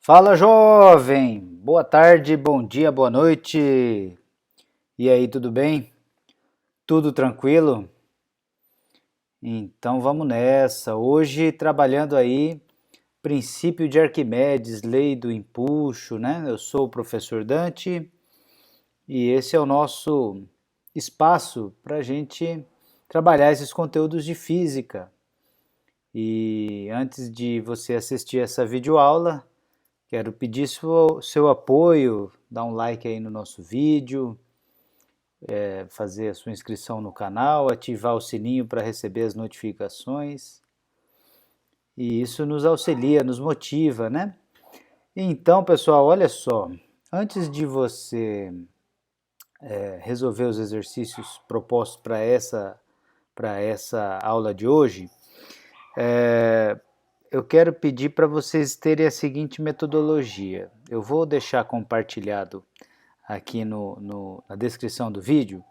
Fala, jovem! Boa tarde, bom dia, boa noite. E aí, tudo bem? Tudo tranquilo? Então vamos nessa. Hoje trabalhando aí princípio de Arquimedes, lei do empuxo, né? Eu sou o professor Dante e esse é o nosso espaço para a gente trabalhar esses conteúdos de física. E antes de você assistir essa videoaula, quero pedir seu apoio, dar um like aí no nosso vídeo, fazer a sua inscrição no canal, ativar o sininho para receber as notificações. E isso nos auxilia, nos motiva, né? Então, pessoal, olha só. Antes de você resolver os exercícios propostos para essa aula de hoje, eu quero pedir para vocês terem a seguinte metodologia. Eu vou deixar compartilhado aqui na descrição do vídeo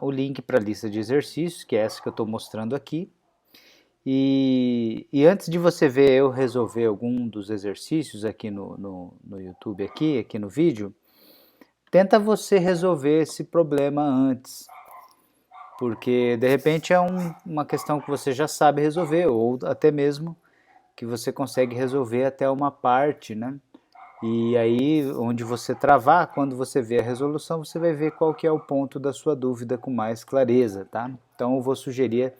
o link para a lista de exercícios, que é essa que eu estou mostrando aqui. E antes de você ver eu resolver algum dos exercícios aqui no YouTube, aqui no vídeo, tenta você resolver esse problema antes, porque de repente é uma questão que você já sabe resolver, ou até mesmo que você consegue resolver até uma parte, né? E aí, onde você travar, quando você vê a resolução, você vai ver qual que é o ponto da sua dúvida com mais clareza, tá? Então, eu vou sugerir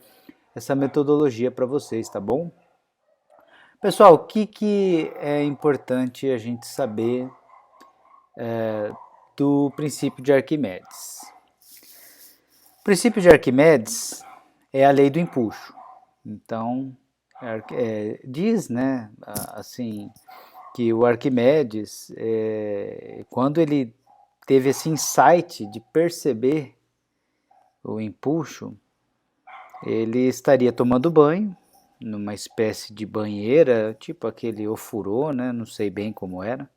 essa metodologia para vocês, tá bom? Pessoal, o que é importante a gente saber do princípio de Arquimedes? O princípio de Arquimedes é a lei do empuxo. Então, diz, né, assim, que o Arquimedes, quando ele teve esse insight de perceber o empuxo, ele estaria tomando banho numa espécie de banheira, tipo aquele ofurô, né? Não sei bem como era.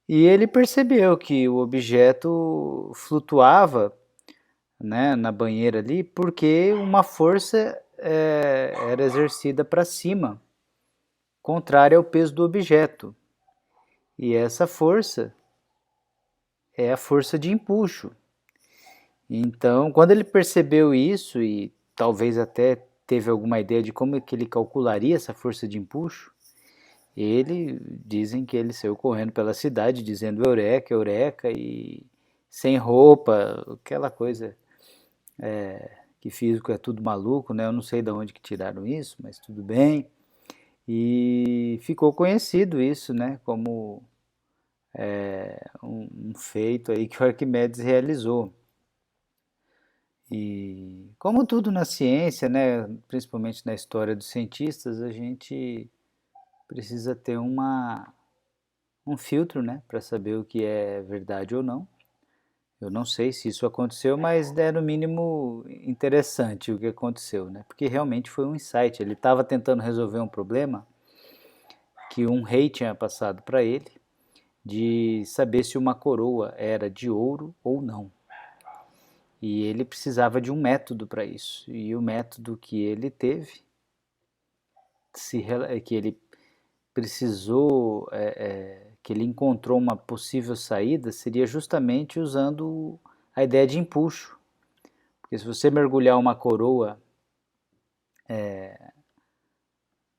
E ele percebeu que o objeto flutuava, né, na banheira ali porque uma força era exercida para cima, contrária ao peso do objeto. E essa força é a força de empuxo. Então, quando ele percebeu isso e talvez até teve alguma ideia de como é que ele calcularia essa força de empuxo, dizem que ele saiu correndo pela cidade dizendo eureka, eureka, e sem roupa, aquela coisa que físico é tudo maluco, né? Eu não sei de onde que tiraram isso, mas tudo bem. E ficou conhecido isso, né? Como um feito aí que o Arquimedes realizou. E como tudo na ciência, né, principalmente na história dos cientistas, a gente precisa ter um filtro, né, para saber o que é verdade ou não. Eu não sei se isso aconteceu, mas é no mínimo interessante o que aconteceu, né? Porque realmente foi um insight. Ele estava tentando resolver um problema que um rei tinha passado para ele, de saber se uma coroa era de ouro ou não. E ele precisava de um método para isso. E o método que ele teve, que ele precisou, que ele encontrou uma possível saída, seria justamente usando a ideia de empuxo. Porque se você mergulhar uma coroa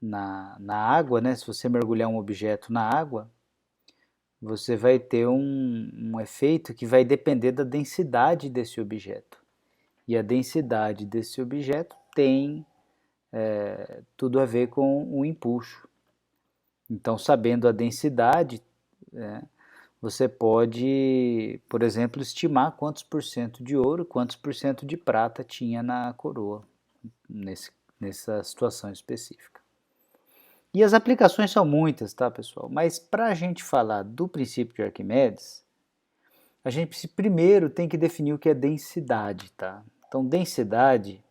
na água, né, se você mergulhar um objeto na água, você vai ter um efeito que vai depender da densidade desse objeto. E a densidade desse objeto tem tudo a ver com o empuxo. Então, sabendo a densidade, você pode, por exemplo, estimar quantos por cento de ouro, quantos por cento de prata tinha na coroa, nessa situação específica. E as aplicações são muitas, tá, pessoal? Mas para a gente falar do princípio de Arquimedes, a gente primeiro tem que definir o que é densidade, tá? Então, densidade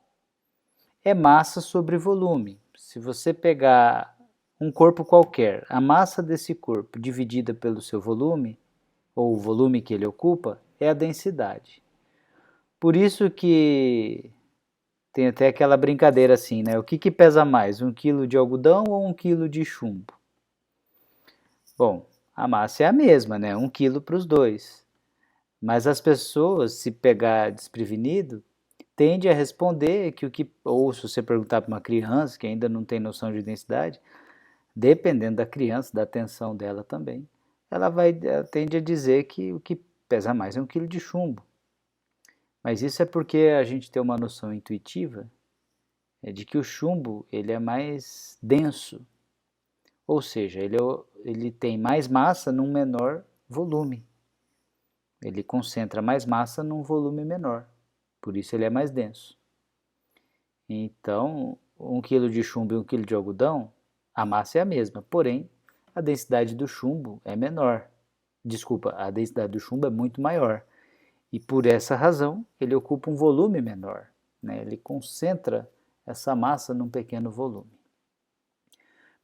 é massa sobre volume. Se você pegar um corpo qualquer, a massa desse corpo dividida pelo seu volume, ou o volume que ele ocupa, é a densidade. Por isso que tem até aquela brincadeira assim, né? O que pesa mais, 1 quilo de algodão ou 1 quilo de chumbo? Bom, a massa é a mesma, né? 1 quilo para os dois. Mas as pessoas, se pegar desprevenido, tende a responder que ou se você perguntar para uma criança que ainda não tem noção de densidade, dependendo da criança, da atenção dela também, ela tende a dizer que o que pesa mais é 1 quilo de chumbo. Mas isso é porque a gente tem uma noção intuitiva de que o chumbo ele é mais denso, ou seja, ele tem mais massa num menor volume. Ele concentra mais massa num volume menor, por isso ele é mais denso. Então, 1 quilo de chumbo e 1 quilo de algodão, a massa é a mesma, porém a densidade do chumbo é menor. Desculpa, a densidade do chumbo é muito maior. E por essa razão, ele ocupa um volume menor, né? Ele concentra essa massa num pequeno volume.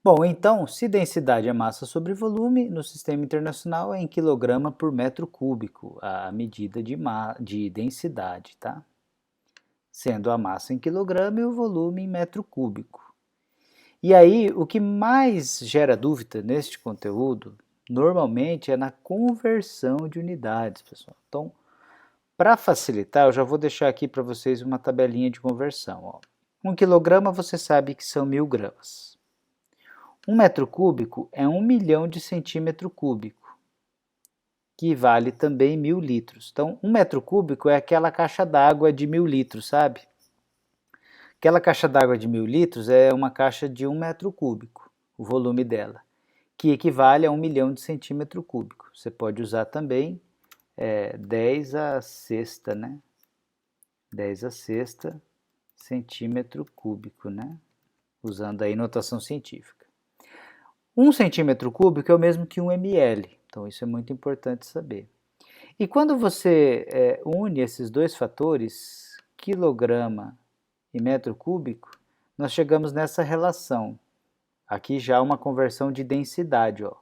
Bom, então, se densidade é massa sobre volume, no sistema internacional é em quilograma por metro cúbico, a medida de densidade, tá? Sendo a massa em quilograma e o volume em metro cúbico. E aí, o que mais gera dúvida neste conteúdo, normalmente é na conversão de unidades, pessoal. Então, para facilitar, eu já vou deixar aqui para vocês uma tabelinha de conversão. Ó. 1 quilograma você sabe que são 1000 gramas. 1 metro cúbico é 1 milhão de centímetro cúbico, que vale também 1000 litros. Então, 1 metro cúbico é aquela caixa d'água de 1000 litros, sabe? Aquela caixa d'água de 1000 litros é uma caixa de 1 metro cúbico, o volume dela, que equivale a 1 milhão de centímetro cúbico. Você pode usar também 10 a sexta, né? 10 a sexta centímetro cúbico, né? Usando aí notação científica. 1 centímetro cúbico é o mesmo que 1 ml, então isso é muito importante saber. E quando você une esses dois fatores, quilograma e metro cúbico, nós chegamos nessa relação. Aqui já uma conversão de densidade. Ó.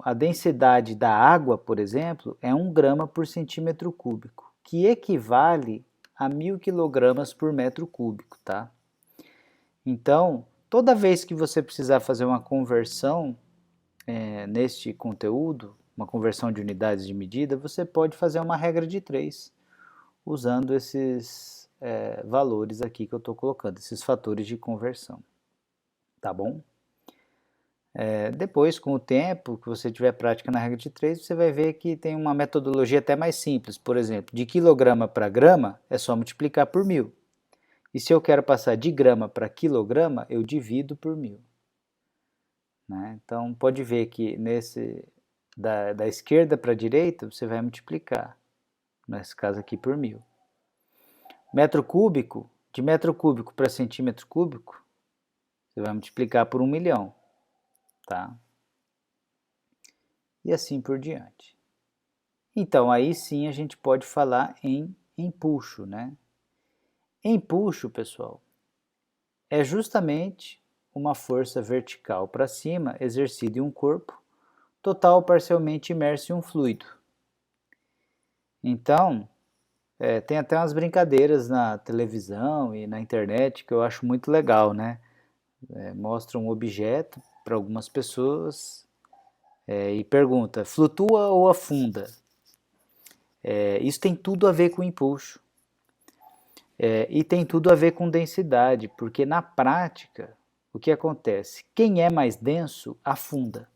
A densidade da água, por exemplo, é 1 grama por centímetro cúbico, que equivale a 1000 quilogramas por metro cúbico, tá? Então, toda vez que você precisar fazer uma conversão neste conteúdo, uma conversão de unidades de medida, você pode fazer uma regra de 3, usando esses valores aqui que eu estou colocando, esses fatores de conversão, tá bom? Depois, com o tempo que você tiver prática na regra de 3, você vai ver que tem uma metodologia até mais simples. Por exemplo, de quilograma para grama, é só multiplicar por 1000. E se eu quero passar de grama para quilograma, eu divido por 1000. Né? Então, pode ver que da esquerda para a direita, você vai multiplicar, nesse caso aqui, por 1000. Metro cúbico, de metro cúbico para centímetro cúbico, você vai multiplicar por 1 milhão. Tá? E assim por diante. Então, aí sim a gente pode falar em empuxo, né? Empuxo, pessoal, é justamente uma força vertical para cima exercida em um corpo, total ou parcialmente imerso em um fluido. Então, tem até umas brincadeiras na televisão e na internet que eu acho muito legal, né? Mostra um objeto para algumas pessoas e pergunta, flutua ou afunda? Isso tem tudo a ver com empuxo. E tem tudo a ver com densidade, porque na prática, o que acontece? Quem é mais denso, afunda.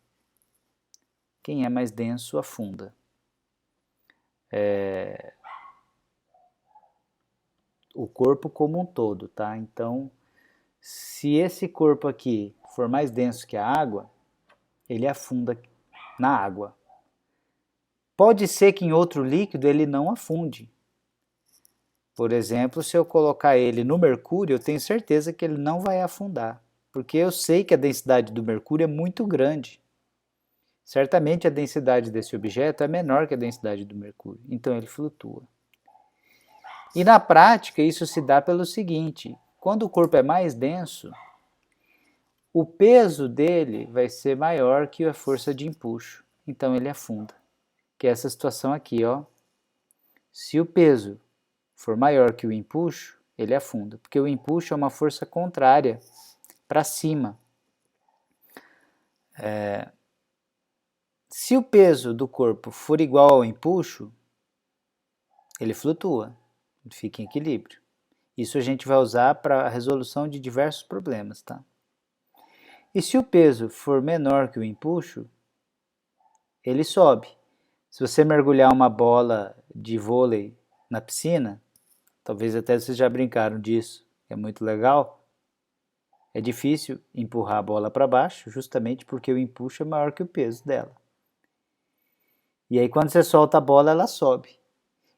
Quem é mais denso, afunda. O corpo como um todo, tá? Então, se esse corpo aqui for mais denso que a água, ele afunda na água. Pode ser que em outro líquido ele não afunde. Por exemplo, se eu colocar ele no mercúrio, eu tenho certeza que ele não vai afundar, porque eu sei que a densidade do mercúrio é muito grande. Certamente a densidade desse objeto é menor que a densidade do mercúrio, então ele flutua. E na prática isso se dá pelo seguinte, quando o corpo é mais denso, o peso dele vai ser maior que a força de empuxo, então ele afunda. Que é essa situação aqui, ó. Se o peso for maior que o empuxo, ele afunda, porque o empuxo é uma força contrária para cima. Se o peso do corpo for igual ao empuxo, ele flutua, fica em equilíbrio. Isso a gente vai usar para a resolução de diversos problemas, tá? E se o peso for menor que o empuxo, ele sobe. Se você mergulhar uma bola de vôlei na piscina, talvez até vocês já brincaram disso, é muito legal. É difícil empurrar a bola para baixo, justamente porque o empuxo é maior que o peso dela. E aí quando você solta a bola, ela sobe.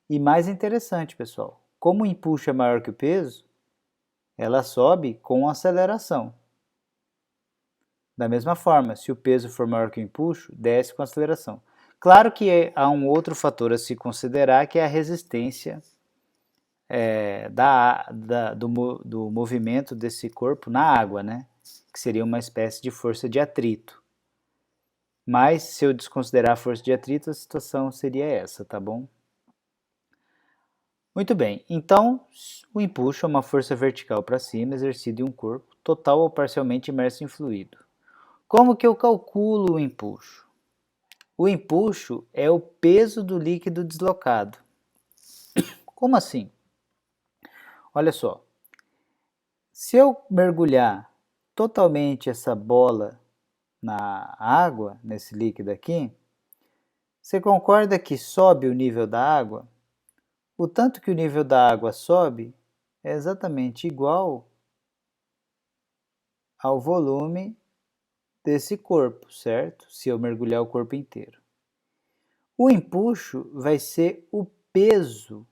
E mais interessante, pessoal, como o empuxo é maior que o peso, ela sobe com aceleração. Da mesma forma, se o peso for maior que o empuxo, desce com aceleração. Claro que há um outro fator a se considerar, que é a resistência do movimento desse corpo na água, né? Que seria uma espécie de força de atrito. Mas, se eu desconsiderar a força de atrito, a situação seria essa, tá bom? Muito bem, então o empuxo é uma força vertical para cima exercida em um corpo, total ou parcialmente imerso em fluido. Como que eu calculo o empuxo? O empuxo é o peso do líquido deslocado. Como assim? Olha só, se eu mergulhar totalmente essa bola na água, nesse líquido aqui, você concorda que sobe o nível da água? O tanto que o nível da água sobe é exatamente igual ao volume desse corpo, certo? Se eu mergulhar o corpo inteiro. O empuxo vai ser o peso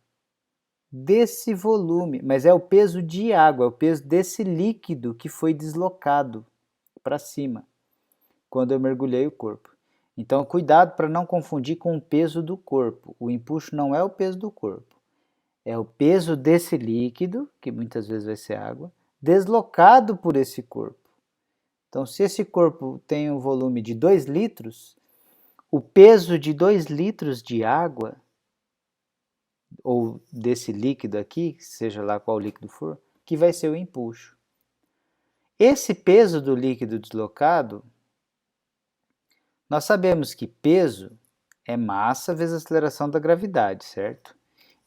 desse volume, mas é o peso de água, é o peso desse líquido que foi deslocado para cima quando eu mergulhei o corpo. Então, cuidado para não confundir com o peso do corpo. O empuxo não é o peso do corpo. É o peso desse líquido, que muitas vezes vai ser água, deslocado por esse corpo. Então, se esse corpo tem um volume de 2 litros, o peso de 2 litros de água, ou desse líquido aqui, seja lá qual líquido for, que vai ser o empuxo. Esse peso do líquido deslocado, nós sabemos que peso é massa vezes a aceleração da gravidade, certo?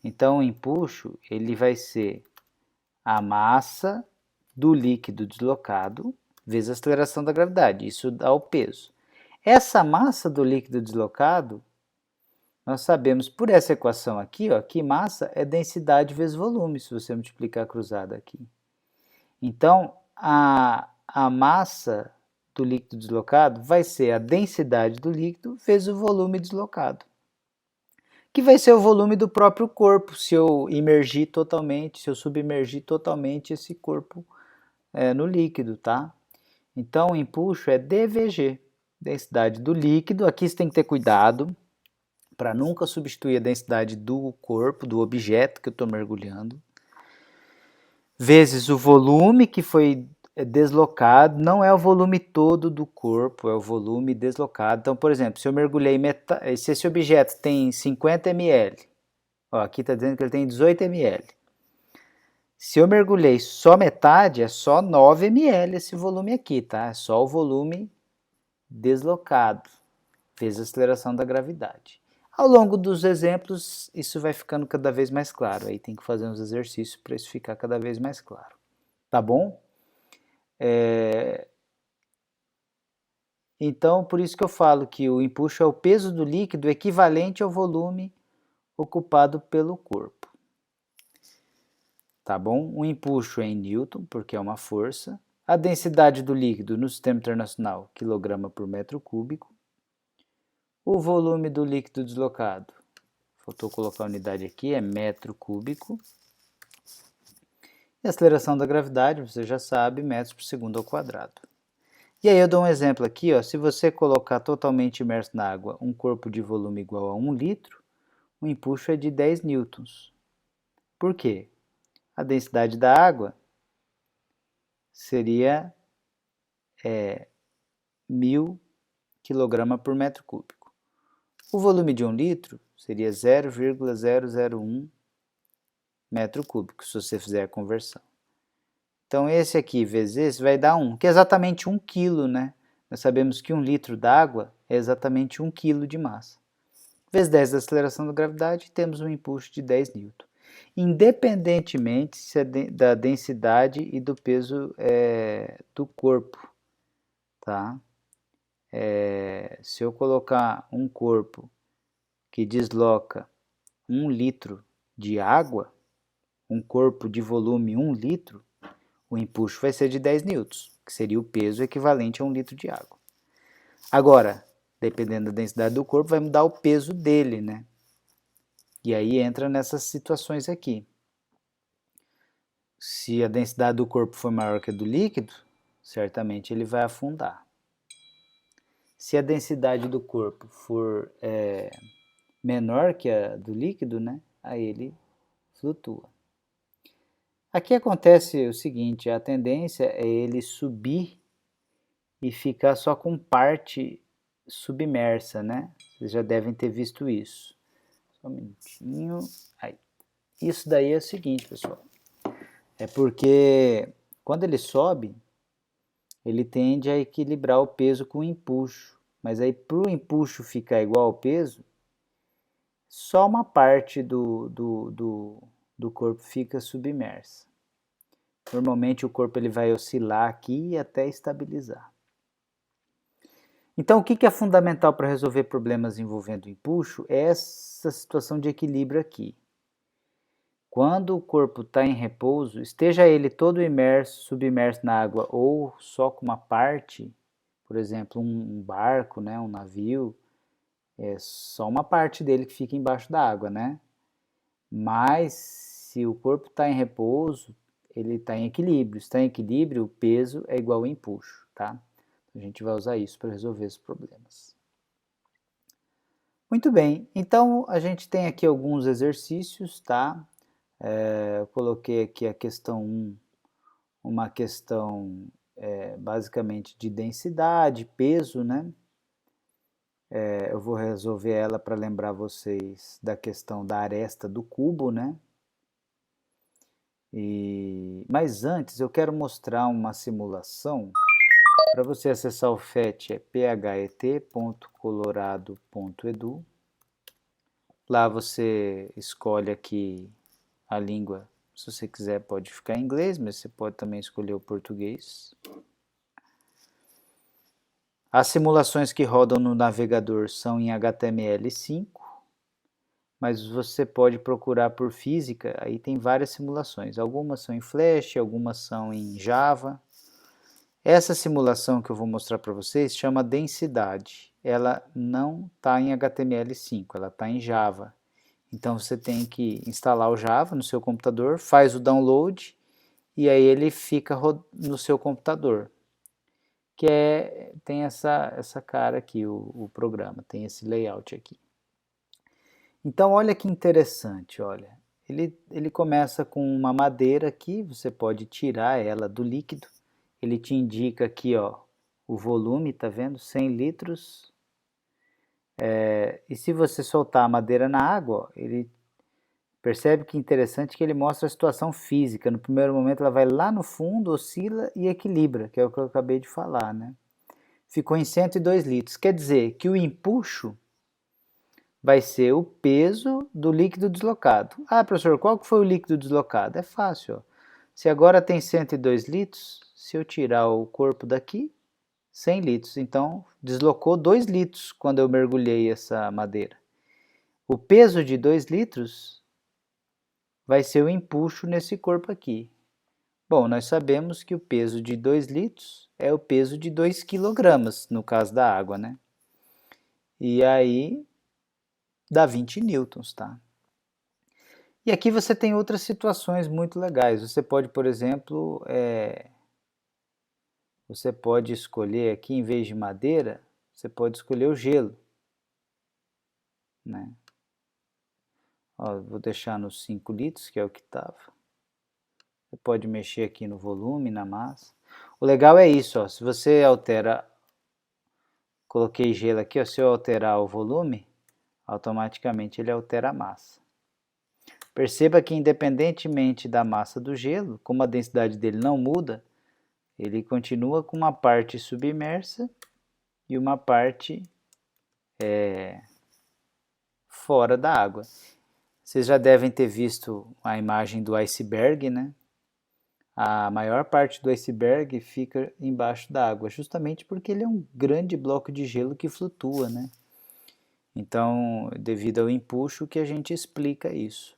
Então, o empuxo ele vai ser a massa do líquido deslocado vezes a aceleração da gravidade. Isso dá o peso. Essa massa do líquido deslocado, nós sabemos por essa equação aqui, ó, que massa é densidade vezes volume, se você multiplicar a cruzada aqui. Então, a massa do líquido deslocado vai ser a densidade do líquido vezes o volume deslocado, que vai ser o volume do próprio corpo, se eu imergir totalmente, se eu submergir totalmente esse corpo no líquido, tá? Então, o empuxo é dVg, densidade do líquido. Aqui você tem que ter cuidado para nunca substituir a densidade do corpo, do objeto que eu estou mergulhando, vezes o volume que foi deslocado, não é o volume todo do corpo, é o volume deslocado. Então, por exemplo, se eu mergulhei se esse objeto tem 50 ml, ó, aqui está dizendo que ele tem 18 ml. Se eu mergulhei só metade, é só 9 ml esse volume aqui, tá? É só o volume deslocado, vezes a aceleração da gravidade. Ao longo dos exemplos, isso vai ficando cada vez mais claro. Aí tem que fazer uns exercícios para isso ficar cada vez mais claro. Tá bom? Então, por isso que eu falo que o empuxo é o peso do líquido equivalente ao volume ocupado pelo corpo. Tá bom? O empuxo é em Newton, porque é uma força. A densidade do líquido no sistema internacional, quilograma por metro cúbico. O volume do líquido deslocado, faltou colocar a unidade aqui, é metro cúbico. E a aceleração da gravidade, você já sabe, metros por segundo ao quadrado. E aí eu dou um exemplo aqui, ó, se você colocar totalmente imerso na água um corpo de volume igual a 1 litro, o empuxo é de 10 newtons. Por quê? A densidade da água seria 1000 kg por metro cúbico. O volume de 1 litro seria 0,001 metro cúbico, se você fizer a conversão. Então, esse aqui vezes esse vai dar 1, que é exatamente 1 quilo, né? Nós sabemos que 1 litro d'água é exatamente 1 kg de massa. Vezes 10 da aceleração da gravidade, temos um impulso de 10 N. Independentemente da densidade e do peso do corpo, tá? Se eu colocar um corpo que desloca 1 litro de água, um corpo de volume 1 litro, o impulso vai ser de 10 newtons, que seria o peso equivalente a 1 litro de água. Agora, dependendo da densidade do corpo, vai mudar o peso dele, né? E aí entra nessas situações aqui. Se a densidade do corpo for maior que a do líquido, certamente ele vai afundar. Se a densidade do corpo for menor que a do líquido, né, aí ele flutua. Aqui acontece o seguinte, a tendência é ele subir e ficar só com parte submersa, né? Vocês já devem ter visto isso. Só um minutinho. Aí. Isso daí é o seguinte, pessoal. É porque quando ele sobe, ele tende a equilibrar o peso com o empuxo. Mas aí, para o empuxo ficar igual ao peso, só uma parte do corpo fica submersa. Normalmente o corpo ele vai oscilar aqui até estabilizar. Então, o que é fundamental para resolver problemas envolvendo o empuxo é essa situação de equilíbrio aqui. Quando o corpo está em repouso, esteja ele todo imerso, submerso na água ou só com uma parte, por exemplo, um barco, né, um navio, é só uma parte dele que fica embaixo da água, né? Mas se o corpo está em repouso, ele está em equilíbrio. Se está em equilíbrio, o peso é igual ao empuxo, tá? A gente vai usar isso para resolver os problemas. Muito bem, então a gente tem aqui alguns exercícios, tá? Eu coloquei aqui a questão 1, uma questão basicamente de densidade, peso, né? Eu vou resolver ela para lembrar vocês da questão da aresta do cubo, né? Mas antes eu quero mostrar uma simulação. Para você acessar o FET é phet.colorado.edu. Lá você escolhe aqui a língua. Se você quiser pode ficar em inglês, mas você pode também escolher o português. As simulações que rodam no navegador são em HTML5, mas você pode procurar por física, aí tem várias simulações. Algumas são em Flash, algumas são em Java. Essa simulação que eu vou mostrar para vocês chama densidade. Ela não está em HTML5, ela está em Java. Então você tem que instalar o Java no seu computador, faz o download e aí ele fica no seu computador. Tem essa cara aqui, o programa, tem esse layout aqui. Então olha que interessante, olha. Ele começa com uma madeira aqui, você pode tirar ela do líquido. Ele te indica aqui, ó, o volume, tá vendo? 100 litros. E se você soltar a madeira na água, ó, ele percebe que interessante que ele mostra a situação física. No primeiro momento ela vai lá no fundo, oscila e equilibra, que é o que eu acabei de falar, né? Ficou em 102 litros. Quer dizer que o empuxo vai ser o peso do líquido deslocado. Ah, professor, qual que foi o líquido deslocado? É fácil, ó. Se agora tem 102 litros, se eu tirar o corpo daqui, 100 litros. Então, deslocou 2 litros quando eu mergulhei essa madeira. O peso de 2 litros vai ser o empuxo nesse corpo aqui. Bom, nós sabemos que o peso de 2 litros é o peso de 2 quilogramas, no caso da água, né? E aí, dá 20 newtons, tá? E aqui você tem outras situações muito legais. Você pode, por exemplo, você pode escolher aqui, em vez de madeira, você pode escolher o gelo, né? Ó, vou deixar nos 5 litros, que é o que estava. Você pode mexer aqui no volume, na massa. O legal é isso, ó, se você altera, coloquei gelo aqui, ó, se eu alterar o volume, automaticamente ele altera a massa. Perceba que independentemente da massa do gelo, como a densidade dele não muda, ele continua com uma parte submersa e uma parte fora da água. Vocês já devem ter visto a imagem do iceberg, né? A maior parte do iceberg fica embaixo da água, justamente porque ele é um grande bloco de gelo que flutua, né? Então, devido ao empuxo que a gente explica isso.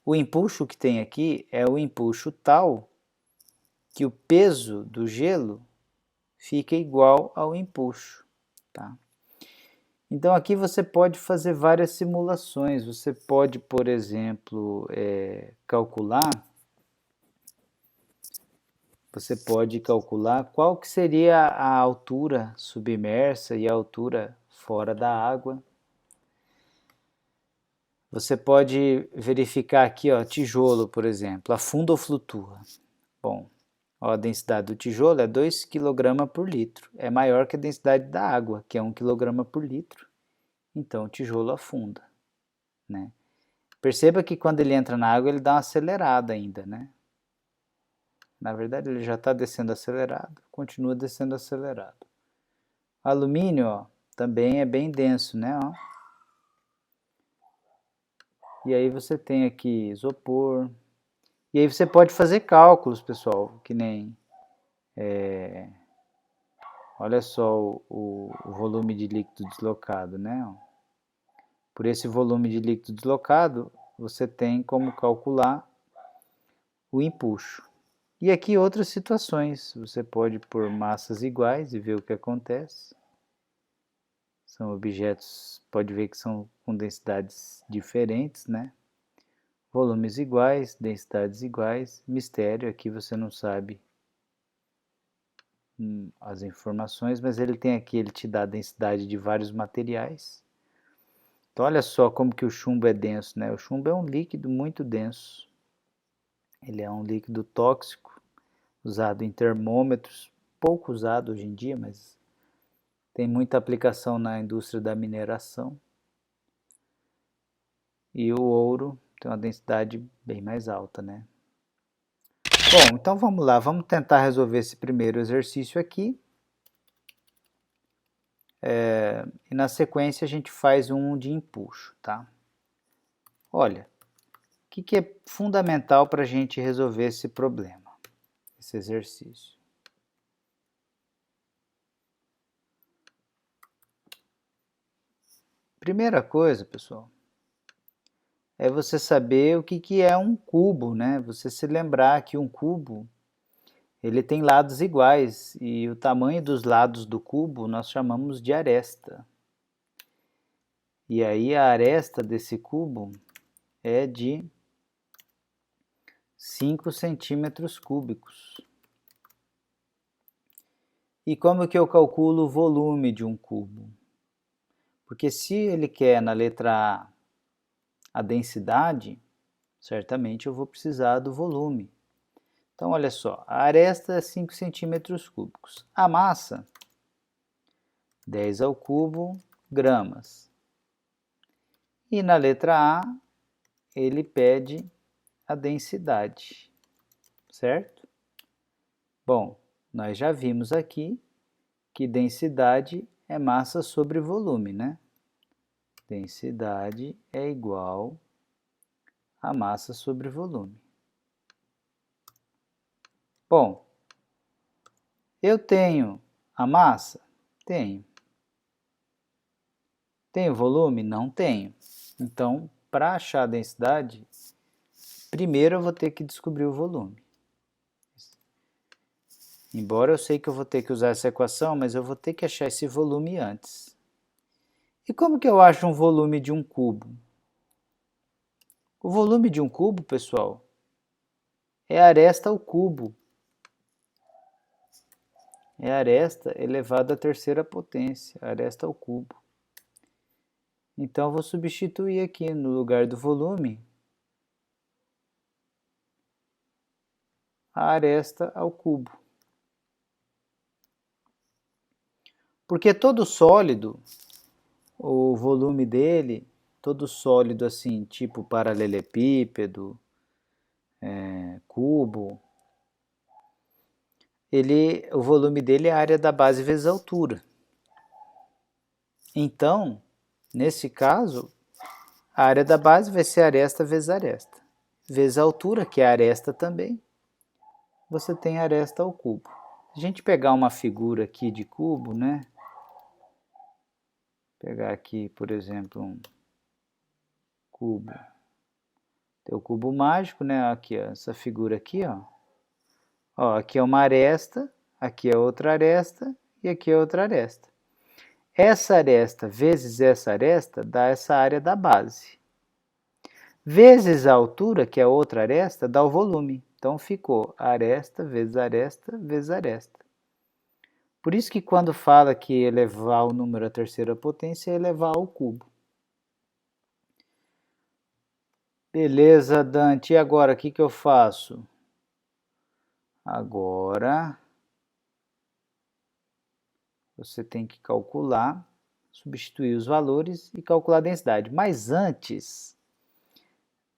O empuxo que tem aqui é o empuxo tal que o peso do gelo fica igual ao empuxo, tá? Então aqui você pode fazer várias simulações. Você pode, por exemplo, calcular qual que seria a altura submersa e a altura fora da água. Você pode verificar aqui, ó, tijolo, por exemplo, afunda ou flutua? Bom, ó, a densidade do tijolo é 2 kg por litro. É maior que a densidade da água, que é 1 kg por litro. Então o tijolo afunda, né? Perceba que quando ele entra na água ele dá uma acelerada ainda, né? Na verdade ele já está descendo acelerado, continua descendo acelerado. Alumínio, ó, também é bem denso, né? Ó. E aí você tem aqui isopor. E aí você pode fazer cálculos, pessoal, que nem... olha só o volume de líquido deslocado, né? Por esse volume de líquido deslocado, você tem como calcular o empuxo. E aqui outras situações, você pode pôr massas iguais e ver o que acontece. São objetos, pode ver que são com densidades diferentes, né? Volumes iguais, densidades iguais, mistério, aqui você não sabe as informações, mas ele tem aqui, ele te dá a densidade de vários materiais. Então olha só como que o chumbo é denso, né? O chumbo é um líquido muito denso. Ele é um líquido tóxico, usado em termômetros, pouco usado hoje em dia, mas tem muita aplicação na indústria da mineração. E o ouro tem uma densidade bem mais alta, né? Bom, então vamos lá, vamos tentar resolver esse primeiro exercício aqui. E na sequência a gente faz um de empuxo, tá? Olha, o que é fundamental para a gente resolver esse problema, esse exercício? Primeira coisa, pessoal, é você saber o que é um cubo, né? Você se lembrar que um cubo, ele tem lados iguais e o tamanho dos lados do cubo nós chamamos de aresta. E aí a aresta desse cubo é de 5 centímetros cúbicos. E como que eu calculo o volume de um cubo? Porque se ele quer na letra A densidade, certamente eu vou precisar do volume. Então olha só, a aresta é 5 centímetros cúbicos. A massa, 10 ao cubo gramas. E na letra A, ele pede a densidade, certo? Bom, nós já vimos aqui que densidade é massa sobre volume, né? Densidade é igual a massa sobre volume. Bom, eu tenho a massa? Tenho. Tenho volume? Não tenho. Então, para achar a densidade, primeiro eu vou ter que descobrir o volume. Embora eu sei que eu vou ter que usar essa equação, mas eu vou ter que achar esse volume antes. E como que eu acho um volume de um cubo? O volume de um cubo, pessoal, é a aresta ao cubo. É a aresta elevado à terceira potência, aresta ao cubo. Então eu vou substituir aqui no lugar do volume a aresta ao cubo. Porque todo sólido, o volume dele, todo sólido assim, tipo paralelepípedo, cubo, o volume dele é a área da base vezes a altura. Então, Nesse caso, a área da base vai ser aresta vezes aresta, vezes a altura, que é aresta também. Você tem aresta ao cubo. Se a gente pegar uma figura aqui de cubo, né? Pegar aqui, por exemplo, um cubo. Tem o cubo mágico, né? Aqui, ó, essa figura aqui, ó. Ó, aqui é uma aresta, aqui é outra aresta e aqui é outra aresta. Essa aresta vezes essa aresta dá essa área da base. Vezes a altura, que é outra aresta, dá o volume. Então ficou aresta vezes aresta vezes aresta. Por isso que quando fala que elevar o número à terceira potência é elevar ao cubo. Beleza, Dante. E agora, o que eu faço? Agora, você tem que calcular, substituir os valores e calcular a densidade. Mas antes,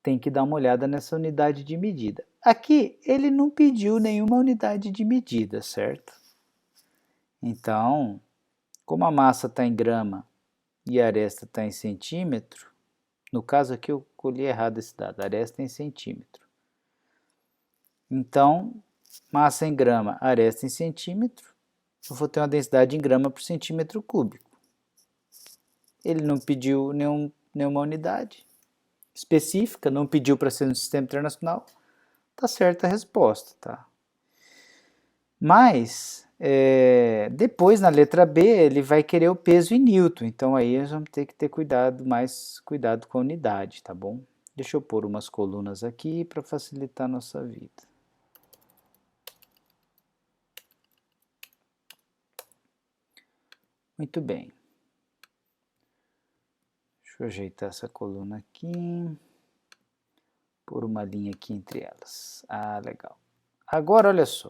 tem que dar uma olhada nessa unidade de medida. Aqui, ele não pediu nenhuma unidade de medida, certo? Então, como a massa está em grama e a aresta está em centímetro, no caso aqui eu colhi errado esse dado, a aresta é em centímetro. Então, massa em grama, aresta em centímetro, eu vou ter uma densidade em grama por centímetro cúbico. Ele não pediu nenhuma unidade específica, não pediu para ser no sistema internacional, tá certa a resposta, tá? Mas, depois na letra B, ele vai querer o peso em Newton, então aí nós vamos ter que ter mais cuidado com a unidade, tá bom? Deixa eu pôr umas colunas aqui para facilitar a nossa vida. Muito bem. Deixa eu ajeitar essa coluna aqui. Pôr uma linha aqui entre elas. Ah, legal. Agora, olha só.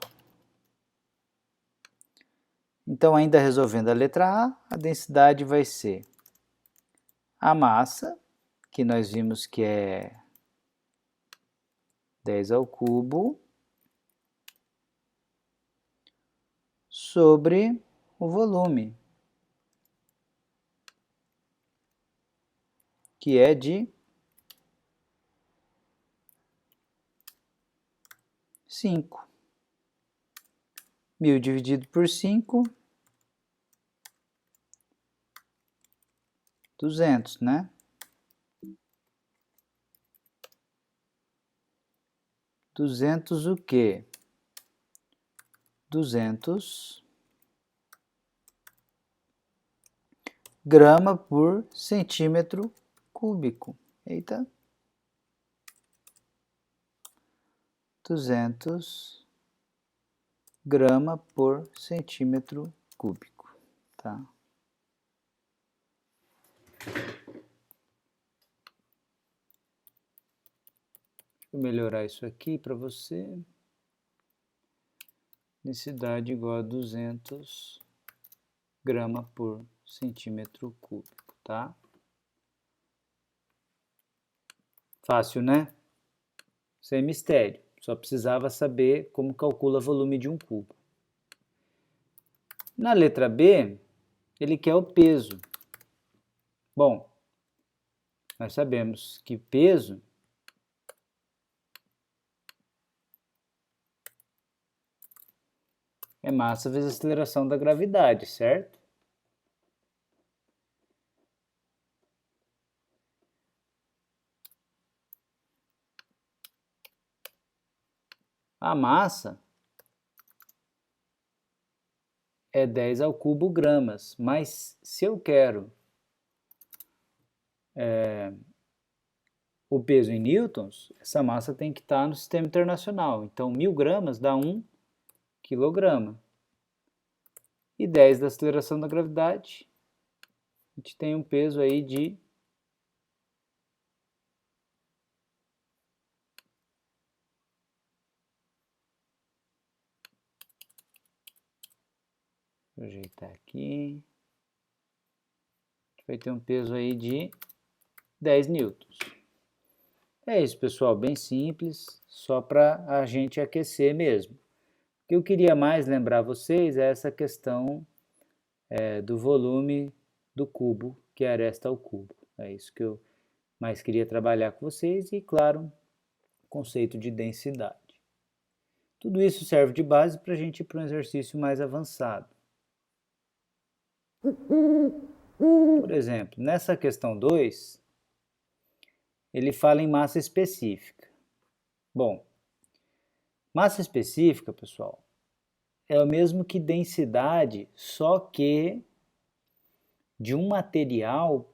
Então, ainda resolvendo a letra A densidade vai ser a massa, que nós vimos que é 10 ao cubo, sobre o volume, que é de 5. 1000 dividido por 5, 200, né? 200 o quê? 200 grama por centímetro cúbico. Eita. 200 grama por centímetro cúbico, tá? Vou melhorar isso aqui para você. Densidade igual a 200 grama por centímetro cúbico, tá? Fácil, né? Sem mistério. Só precisava saber como calcula volume de um cubo. Na letra B, ele quer o peso. Bom, nós sabemos que peso é massa vezes aceleração da gravidade, certo? A massa é 10 ao cubo gramas, mas se eu quero o peso em newtons, essa massa tem que estar no sistema internacional. Então, 1000 gramas dá 1 quilograma. E 10 da aceleração da gravidade, a gente tem um peso aí de 10 newtons. É isso, pessoal, bem simples, só para a gente aquecer mesmo. O que eu queria mais lembrar vocês é essa questão do volume do cubo, que é a aresta ao cubo. É isso que eu mais queria trabalhar com vocês e, claro, conceito de densidade. Tudo isso serve de base para a gente ir para um exercício mais avançado. Por exemplo, nessa questão 2, ele fala em massa específica. Bom, massa específica, pessoal, é o mesmo que densidade, só que de um material,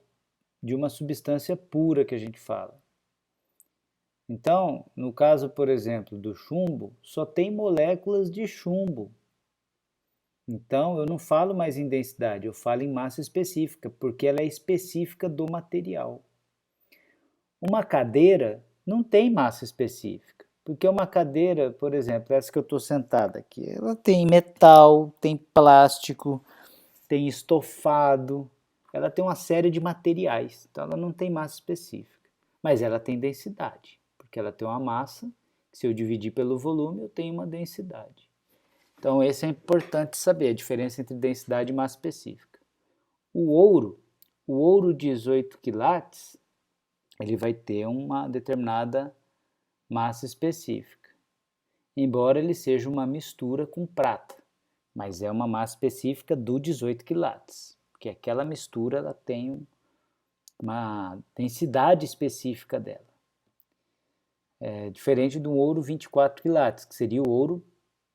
de uma substância pura que a gente fala. Então, no caso, por exemplo, do chumbo, só tem moléculas de chumbo. Então, eu não falo mais em densidade, eu falo em massa específica, porque ela é específica do material. Uma cadeira não tem massa específica, porque uma cadeira, por exemplo, essa que eu estou sentada aqui, ela tem metal, tem plástico, tem estofado, ela tem uma série de materiais, então ela não tem massa específica, mas ela tem densidade, porque ela tem uma massa, que se eu dividir pelo volume, eu tenho uma densidade. Então, esse é importante saber, a diferença entre densidade e massa específica. O ouro 18 quilates, ele vai ter uma determinada massa específica, embora ele seja uma mistura com prata, mas é uma massa específica do 18 quilates, porque aquela mistura ela tem uma densidade específica dela. É diferente do ouro 24 quilates, que seria o ouro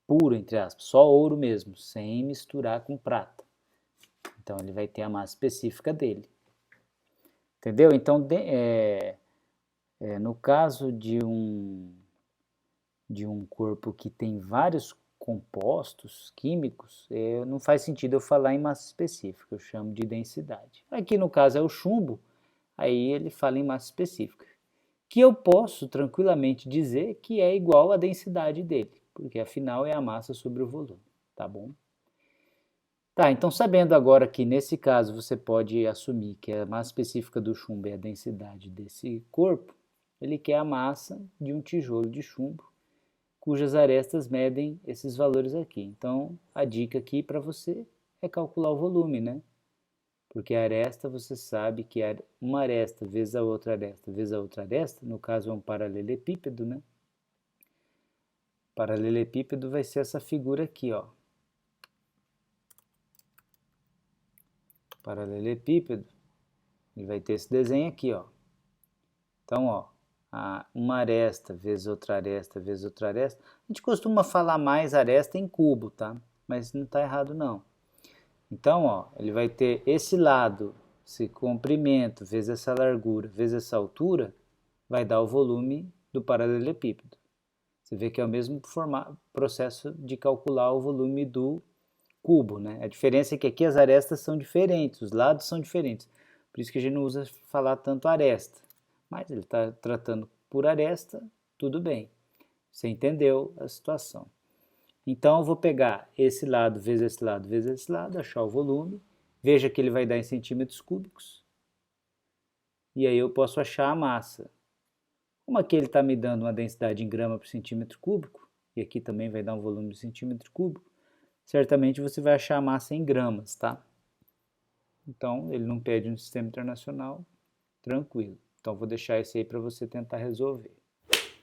puro, entre aspas, só ouro mesmo, sem misturar com prata. Então ele vai ter a massa específica dele. Entendeu? Então, no caso de um corpo que tem vários compostos químicos, não faz sentido eu falar em massa específica, eu chamo de densidade. Aqui no caso é o chumbo, aí ele fala em massa específica, que eu posso tranquilamente dizer que é igual à densidade dele, porque afinal é a massa sobre o volume, tá bom? Tá, então sabendo agora que nesse caso você pode assumir que a massa específica do chumbo é a densidade desse corpo, ele quer a massa de um tijolo de chumbo, cujas arestas medem esses valores aqui. Então, a dica aqui para você é calcular o volume, né? Porque a aresta, você sabe que uma aresta vezes a outra aresta vezes a outra aresta, no caso é um paralelepípedo, né? Paralelepípedo vai ser essa figura aqui, ó. Paralelepípedo, ele vai ter esse desenho aqui, ó. Então, ó, uma aresta vezes outra aresta vezes outra aresta. A gente costuma falar mais aresta em cubo, tá? Mas não está errado, não. Então, ó, ele vai ter esse lado, esse comprimento, vezes essa largura, vezes essa altura, vai dar o volume do paralelepípedo. Você vê que é o mesmo processo de calcular o volume do cubo, né? A diferença é que aqui as arestas são diferentes, os lados são diferentes. Por isso que a gente não usa falar tanto aresta. Mas ele está tratando por aresta, tudo bem. Você entendeu a situação. Então, eu vou pegar esse lado vezes esse lado vezes esse lado, achar o volume. Veja que ele vai dar em centímetros cúbicos. E aí eu posso achar a massa. Como aqui ele está me dando uma densidade em grama por centímetro cúbico, e aqui também vai dar um volume de centímetro cúbico, certamente você vai achar a massa em gramas, tá? Então, ele não pede no sistema internacional, tranquilo. Então, vou deixar esse aí para você tentar resolver.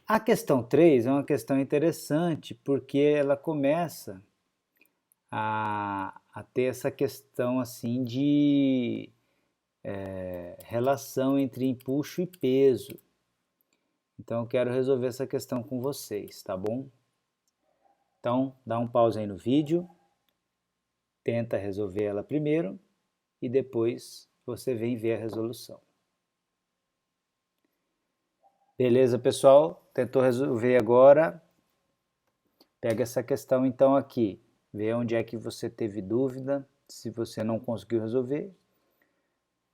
A questão 3 é uma questão interessante, porque ela começa a ter essa questão assim de relação entre empuxo e peso. Então, eu quero resolver essa questão com vocês, tá bom? Então, dá um pause aí no vídeo, tenta resolver ela primeiro e depois você vem ver a resolução. Beleza, pessoal? Tentou resolver agora? Pega essa questão então aqui, vê onde é que você teve dúvida, se você não conseguiu resolver.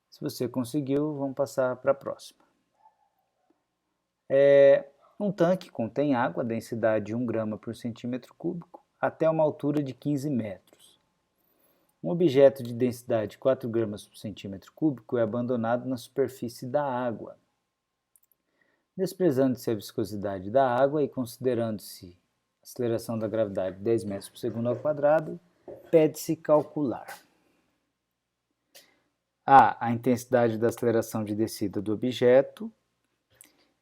Se você conseguiu, vamos passar para a próxima. Um tanque contém água, densidade 1 grama por centímetro cúbico, até uma altura de 15 metros. Um objeto de densidade 4 gramas por centímetro cúbico é abandonado na superfície da água. Desprezando-se a viscosidade da água e considerando-se a aceleração da gravidade 10 metros por segundo ao quadrado, pede-se calcular. A intensidade da aceleração de descida do objeto,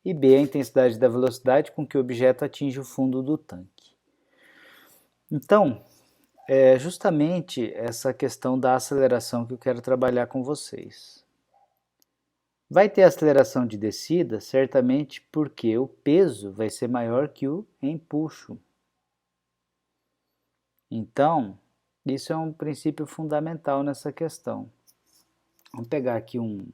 e B, a intensidade da velocidade com que o objeto atinge o fundo do tanque. Então, é justamente essa questão da aceleração que eu quero trabalhar com vocês. Vai ter aceleração de descida, certamente porque o peso vai ser maior que o empuxo. Então, isso é um princípio fundamental nessa questão. Vamos pegar aqui um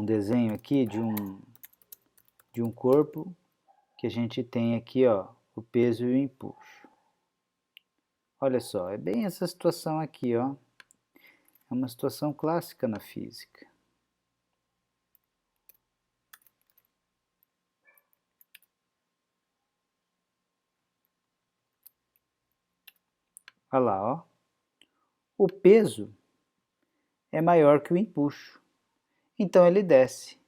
desenho aqui de um corpo que a gente tem aqui, ó, o peso e o empuxo. Olha só, é bem essa situação aqui, ó. É uma situação clássica na física. Olha lá, ó. O peso é maior que o empuxo, então ele desce.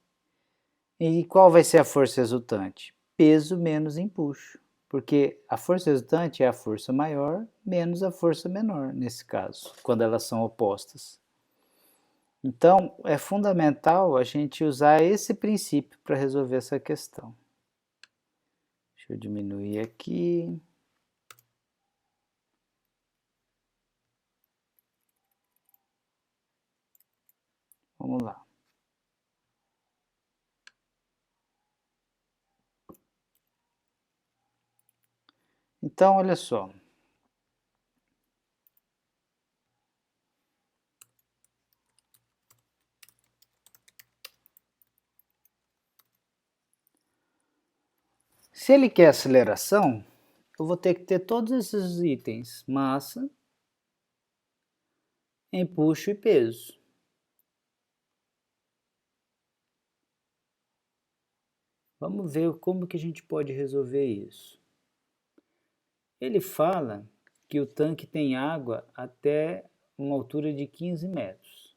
E qual vai ser a força resultante? Peso menos empuxo, porque a força resultante é a força maior menos a força menor, nesse caso, quando elas são opostas. Então, é fundamental a gente usar esse princípio para resolver essa questão. Deixa eu diminuir aqui. Vamos lá. Então, olha só. Se ele quer aceleração, eu vou ter que ter todos esses itens: massa, empuxo e peso. Vamos ver como que a gente pode resolver isso. Ele fala que o tanque tem água até uma altura de 15 metros.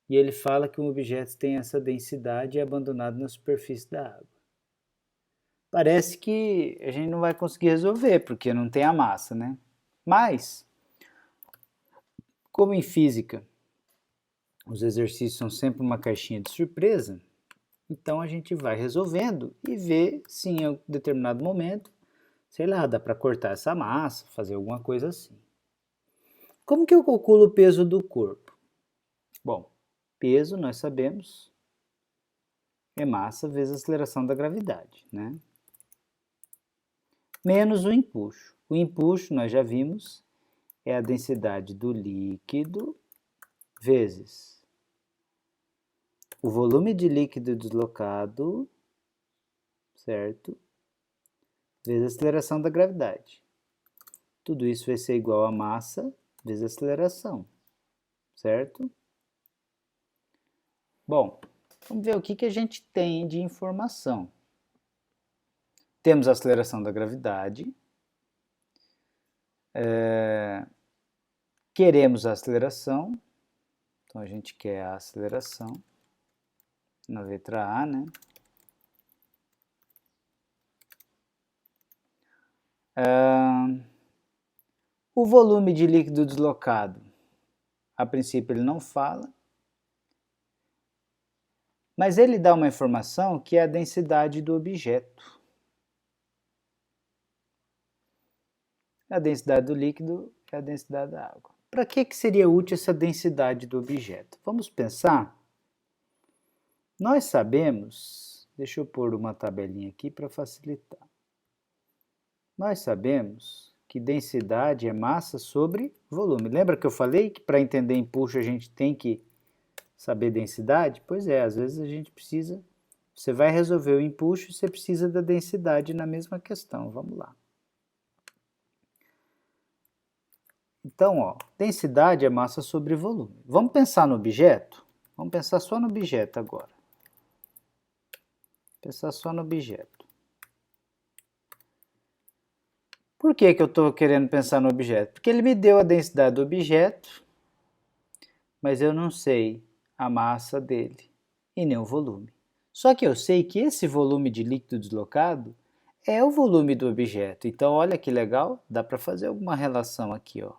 E ele fala que um objeto tem essa densidade e é abandonado na superfície da água. Parece que a gente não vai conseguir resolver, porque não tem a massa, né? Mas, como em física os exercícios são sempre uma caixinha de surpresa, então a gente vai resolvendo e vê se em um determinado momento, sei lá, dá para cortar essa massa, fazer alguma coisa assim. Como que eu calculo o peso do corpo? Bom, peso, nós sabemos, é massa vezes a aceleração da gravidade, né? Menos o empuxo. O empuxo, nós já vimos, é a densidade do líquido vezes o volume de líquido deslocado, certo? Vezes a aceleração da gravidade. Tudo isso vai ser igual a massa vezes a aceleração, certo? Bom, vamos ver o que a gente tem de informação. Temos a aceleração da gravidade. Queremos a aceleração. Então, a gente quer a aceleração na letra A, né? O volume de líquido deslocado, a princípio ele não fala, mas ele dá uma informação que é a densidade do objeto. A densidade do líquido é a densidade da água. Para que seria útil essa densidade do objeto? Vamos pensar? Nós sabemos, deixa eu pôr uma tabelinha aqui para facilitar. Nós sabemos que densidade é massa sobre volume. Lembra que eu falei que para entender empuxo a gente tem que saber densidade? Pois é, às vezes a gente precisa, você vai resolver o empuxo e você precisa da densidade na mesma questão. Vamos lá. Então, ó, densidade é massa sobre volume. Vamos pensar no objeto? Vamos pensar só no objeto agora. Pensar só no objeto. Por que eu estou querendo pensar no objeto? Porque ele me deu a densidade do objeto, mas eu não sei a massa dele e nem o volume. Só que eu sei que esse volume de líquido deslocado é o volume do objeto. Então, olha que legal, dá para fazer alguma relação aqui, ó.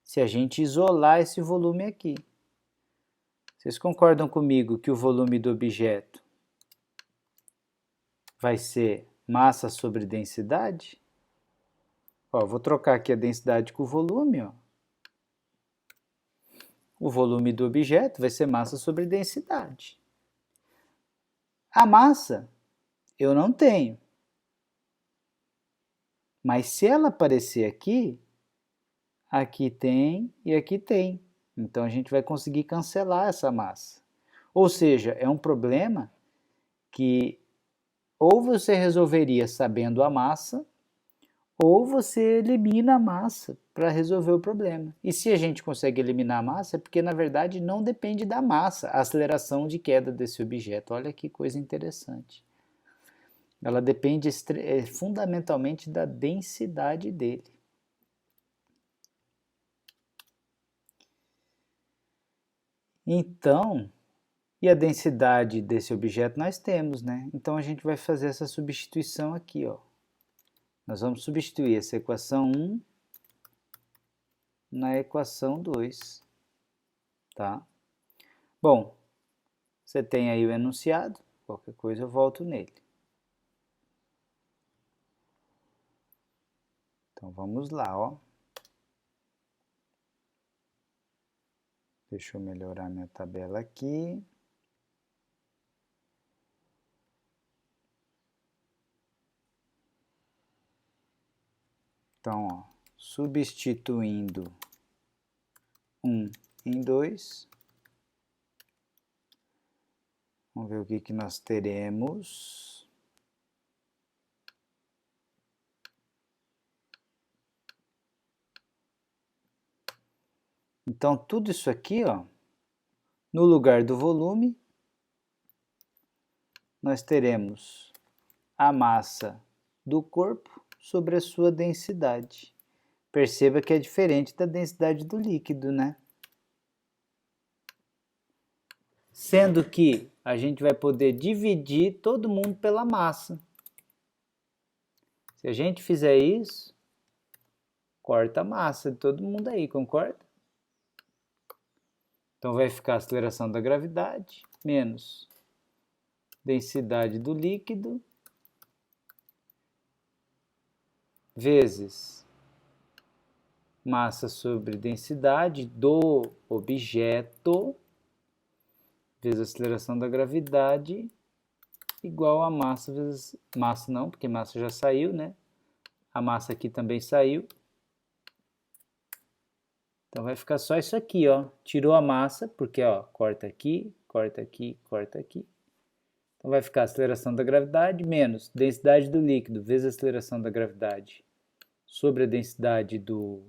Se a gente isolar esse volume aqui. Vocês concordam comigo que o volume do objeto vai ser massa sobre densidade? Ó, vou trocar aqui a densidade com o volume. Ó. O volume do objeto vai ser massa sobre densidade. A massa eu não tenho. Mas se ela aparecer aqui, aqui tem e aqui tem. Então a gente vai conseguir cancelar essa massa. Ou seja, é um problema que ou você resolveria sabendo a massa, ou você elimina a massa para resolver o problema. E se a gente consegue eliminar a massa, é porque na verdade não depende da massa a aceleração de queda desse objeto. Olha que coisa interessante. Ela depende fundamentalmente da densidade dele. Então, e a densidade desse objeto nós temos, né? Então a gente vai fazer essa substituição aqui, ó. Nós vamos substituir essa equação 1 na equação 2, tá? Bom, você tem aí o enunciado, qualquer coisa eu volto nele. Então vamos lá, ó. Deixa eu melhorar minha tabela aqui. Então, ó, substituindo 1 em 2, vamos ver o que nós teremos. Então, tudo isso aqui, ó, no lugar do volume, nós teremos a massa do corpo sobre a sua densidade. Perceba que é diferente da densidade do líquido, né? Sendo que a gente vai poder dividir todo mundo pela massa. Se a gente fizer isso, corta a massa de todo mundo aí, concorda? Então vai ficar a aceleração da gravidade menos densidade do líquido vezes massa sobre densidade do objeto vezes a aceleração da gravidade igual a massa vezes... Massa não, porque massa já saiu, né? A massa aqui também saiu. Então vai ficar só isso aqui, ó. Tirou a massa, porque ó, corta aqui, corta aqui, corta aqui. Então vai ficar a aceleração da gravidade menos densidade do líquido vezes a aceleração da gravidade sobre a densidade do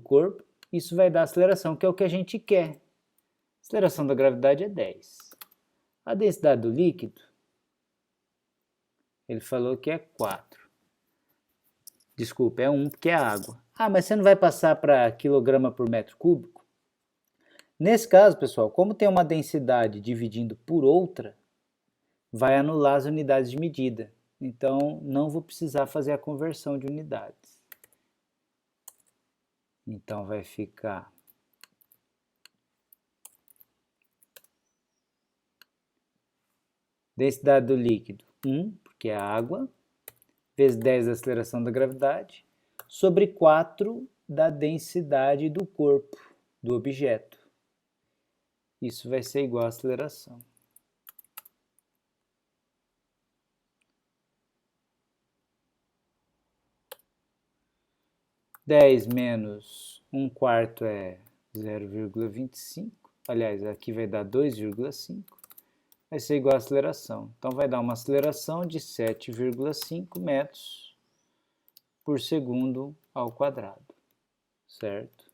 corpo. Isso vai dar aceleração, que é o que a gente quer. A aceleração da gravidade é 10. A densidade do líquido, ele falou que é 4. Desculpa, é 1 porque é água. Ah, mas você não vai passar para quilograma por metro cúbico? Nesse caso, pessoal, como tem uma densidade dividindo por outra, vai anular as unidades de medida. Então, não vou precisar fazer a conversão de unidades. Então, vai ficar densidade do líquido, 1, porque é água, vezes 10 da aceleração da gravidade, sobre 4 da densidade do corpo, do objeto. Isso vai ser igual à aceleração. Dez menos 1/4 é 0,25. Aliás, aqui vai dar 2,5. Vai ser igual à aceleração. Então, vai dar uma aceleração de 7,5 metros por segundo ao quadrado, certo?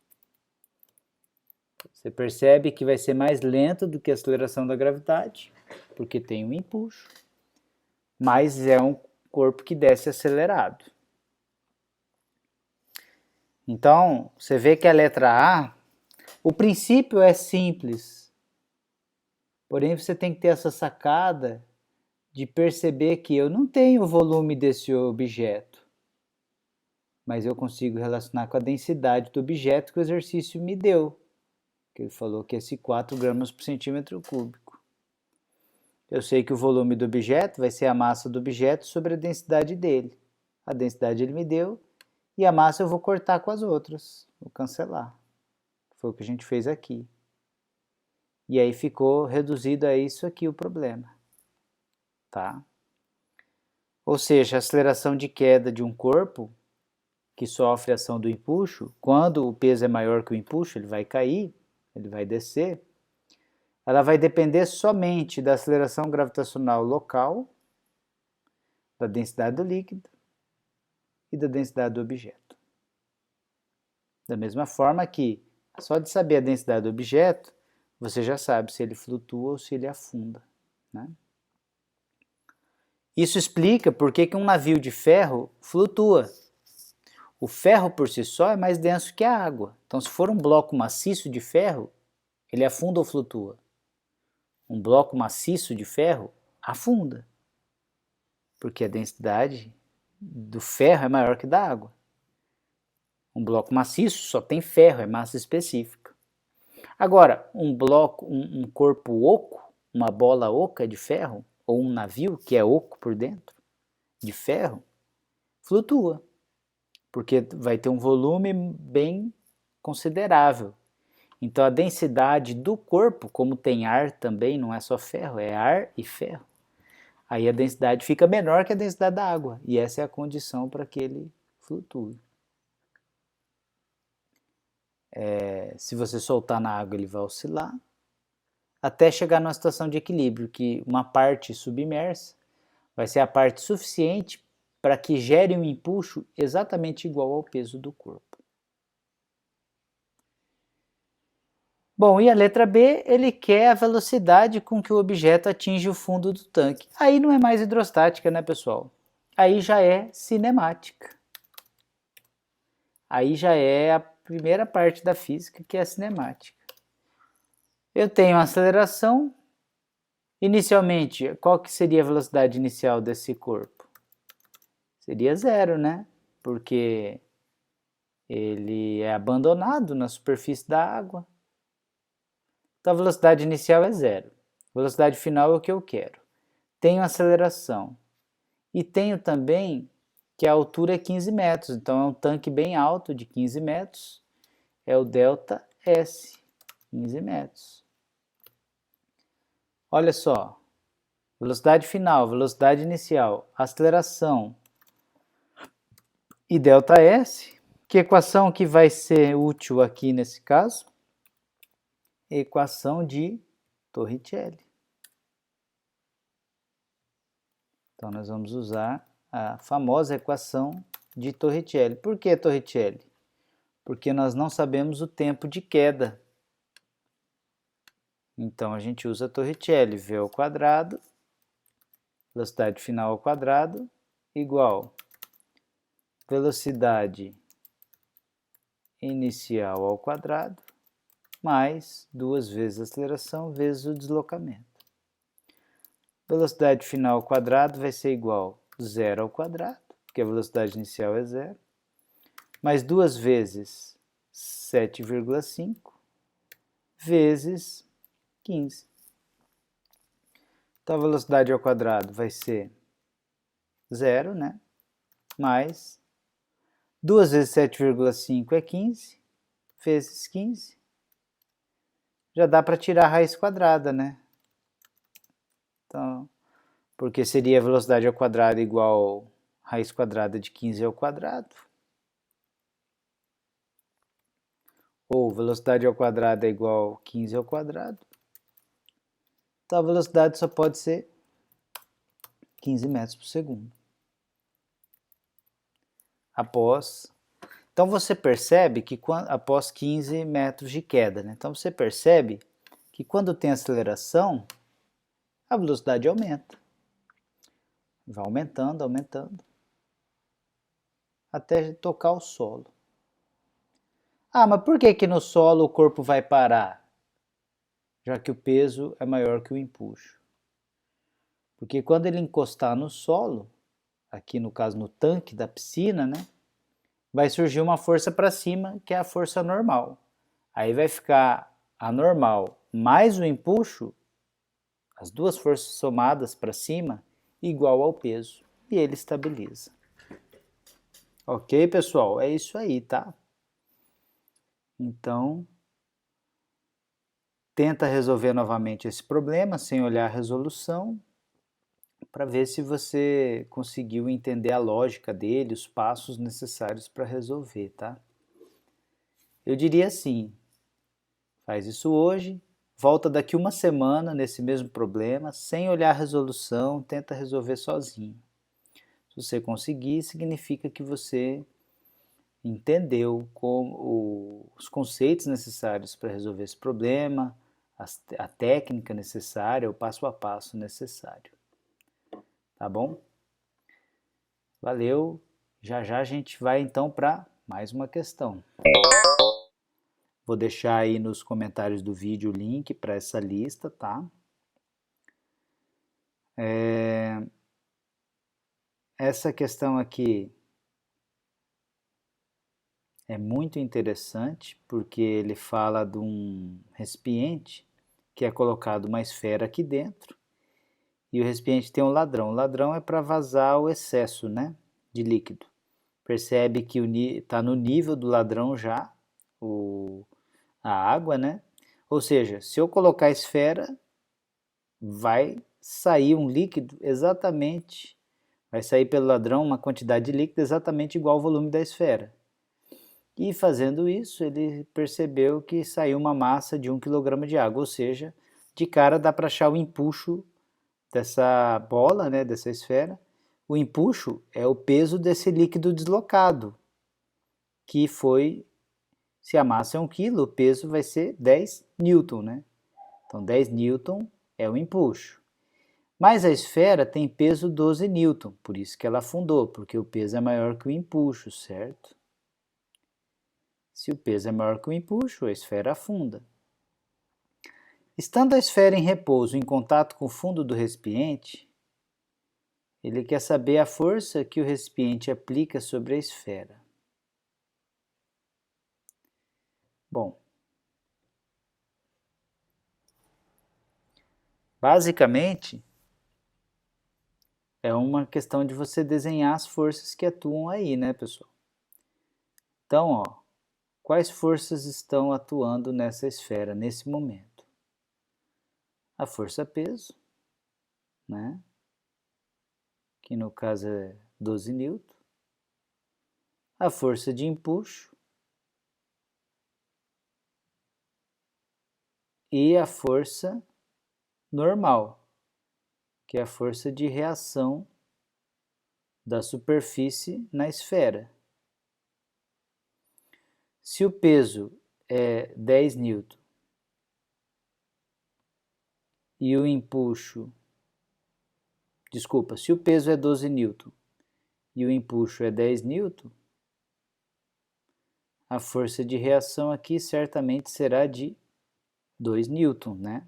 Você percebe que vai ser mais lento do que a aceleração da gravidade, porque tem um empuxo, mas é um corpo que desce acelerado. Então, você vê que a letra A, o princípio é simples, porém você tem que ter essa sacada de perceber que eu não tenho o volume desse objeto, mas eu consigo relacionar com a densidade do objeto que o exercício me deu, que ele falou que é esse 4 gramas por centímetro cúbico. Eu sei que o volume do objeto vai ser a massa do objeto sobre a densidade dele. A densidade ele me deu, e a massa eu vou cortar com as outras, vou cancelar. Foi o que a gente fez aqui. E aí ficou reduzido a isso aqui o problema. Tá? Ou seja, a aceleração de queda de um corpo que sofre a ação do empuxo, quando o peso é maior que o empuxo, ele vai cair, ele vai descer, ela vai depender somente da aceleração gravitacional local, da densidade do líquido e da densidade do objeto. Da mesma forma que, só de saber a densidade do objeto, você já sabe se ele flutua ou se ele afunda. Né? Isso explica por que um navio de ferro flutua. O ferro por si só é mais denso que a água. Então, se for um bloco maciço de ferro, ele afunda ou flutua? Um bloco maciço de ferro afunda, porque a densidade do ferro é maior que da água. Um bloco maciço só tem ferro, é massa específica. Agora, um corpo oco, uma bola oca de ferro, ou um navio que é oco por dentro, de ferro, flutua, porque vai ter um volume bem considerável. Então a densidade do corpo, como tem ar também, não é só ferro, é ar e ferro. Aí a densidade fica menor que a densidade da água, e essa é a condição para que ele flutue. Se você soltar na água, ele vai oscilar, até chegar numa situação de equilíbrio, que uma parte submersa vai ser a parte suficiente para que gere um empuxo exatamente igual ao peso do corpo. Bom, e a letra B, ele quer a velocidade com que o objeto atinge o fundo do tanque. Aí não é mais hidrostática, né, pessoal? Aí já é cinemática. Aí já é a primeira parte da física, que é a cinemática. Eu tenho a aceleração. Inicialmente, qual que seria a velocidade inicial desse corpo? Seria zero, né? Porque ele é abandonado na superfície da água. Então a velocidade inicial é zero. Velocidade final é o que eu quero. Tenho aceleração. E tenho também que a altura é 15 metros. Então é um tanque bem alto de 15 metros. É o delta S, 15 metros. Olha só. Velocidade final, velocidade inicial, aceleração e delta S. Que equação que vai ser útil aqui nesse caso? Equação de Torricelli. Então, nós vamos usar a famosa equação de Torricelli. Por que Torricelli? Porque nós não sabemos o tempo de queda. Então, a gente usa Torricelli, V ao quadrado, velocidade final ao quadrado, igual velocidade inicial ao quadrado, mais 2 vezes a aceleração vezes o deslocamento. Velocidade final ao quadrado vai ser igual a zero ao quadrado, porque a velocidade inicial é zero, mais 2 vezes 7,5 vezes 15. Então a velocidade ao quadrado vai ser zero, né? Mais 2 vezes 7,5 é 15, vezes 15. Já dá para tirar a raiz quadrada, né? Então, porque seria a velocidade ao quadrado igual a raiz quadrada de 15 ao quadrado. Ou velocidade ao quadrado é igual a 15 ao quadrado. Então a velocidade só pode ser 15 metros por segundo. Então você percebe que após 15 metros de queda, né? Então você percebe que quando tem aceleração, a velocidade aumenta. Vai aumentando, aumentando, até tocar o solo. Ah, mas por que que no solo o corpo vai parar? Já que o peso é maior que o empuxo. Porque quando ele encostar no solo, aqui no caso no tanque da piscina, né, vai surgir uma força para cima, que é a força normal. Aí vai ficar a normal mais o empuxo, as duas forças somadas para cima, igual ao peso. E ele estabiliza. Ok, pessoal? É isso aí, tá? Então, tenta resolver novamente esse problema sem olhar a resolução, para ver se você conseguiu entender a lógica dele, os passos necessários para resolver, tá? Eu diria assim, faz isso hoje, volta daqui uma semana nesse mesmo problema, sem olhar a resolução, tenta resolver sozinho. Se você conseguir, significa que você entendeu os conceitos necessários para resolver esse problema, a técnica necessária, o passo a passo necessário. Tá bom? Valeu! Já já a gente vai então para mais uma questão. Vou deixar aí nos comentários do vídeo o link para essa lista, tá? Essa questão aqui é muito interessante porque ele fala de um recipiente que é colocado uma esfera aqui dentro e o recipiente tem um ladrão. O ladrão é para vazar o excesso, né, de líquido. Percebe que está no nível do ladrão já a água, né? Ou seja, se eu colocar a esfera, vai sair um líquido exatamente, vai sair pelo ladrão uma quantidade de líquido exatamente igual ao volume da esfera. E fazendo isso, ele percebeu que saiu uma massa de 1 kg de água, ou seja, de cara dá para achar o empuxo dessa bola, né, dessa esfera. O empuxo é o peso desse líquido deslocado, que foi, se a massa é 1 kg, o peso vai ser 10 newton, né? Então 10 newton é o empuxo. Mas a esfera tem peso 12 newton, por isso que ela afundou, porque o peso é maior que o empuxo, certo? Se o peso é maior que o empuxo, a esfera afunda. Estando a esfera em repouso em contato com o fundo do recipiente, ele quer saber a força que o recipiente aplica sobre a esfera. Bom, basicamente é uma questão de você desenhar as forças que atuam aí, né, pessoal? Então, ó, quais forças estão atuando nessa esfera nesse momento? A força-peso, né? Que no caso é 12 newton. A força de empuxo e a força normal, que é a força de reação da superfície na esfera. Se o peso é 10 newton e o empuxo, desculpa, se o peso é 12 newton e o empuxo é 10 newton, a força de reação aqui certamente será de 2 newton, né?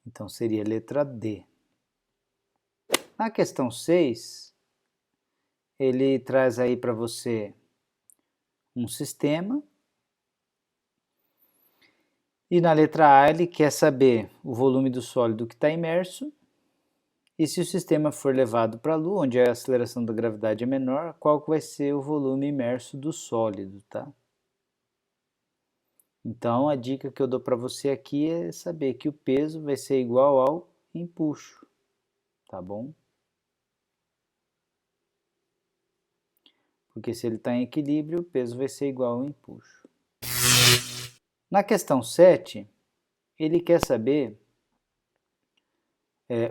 Então seria a letra D. Na questão 6, ele traz aí para você um sistema. E na letra A ele quer saber o volume do sólido que está imerso. E se o sistema for levado para a Lua, onde a aceleração da gravidade é menor, qual que vai ser o volume imerso do sólido, tá? Então a dica que eu dou para você aqui é saber que o peso vai ser igual ao empuxo, tá bom? Porque se ele está em equilíbrio, o peso vai ser igual ao empuxo. Na questão 7, ele quer saber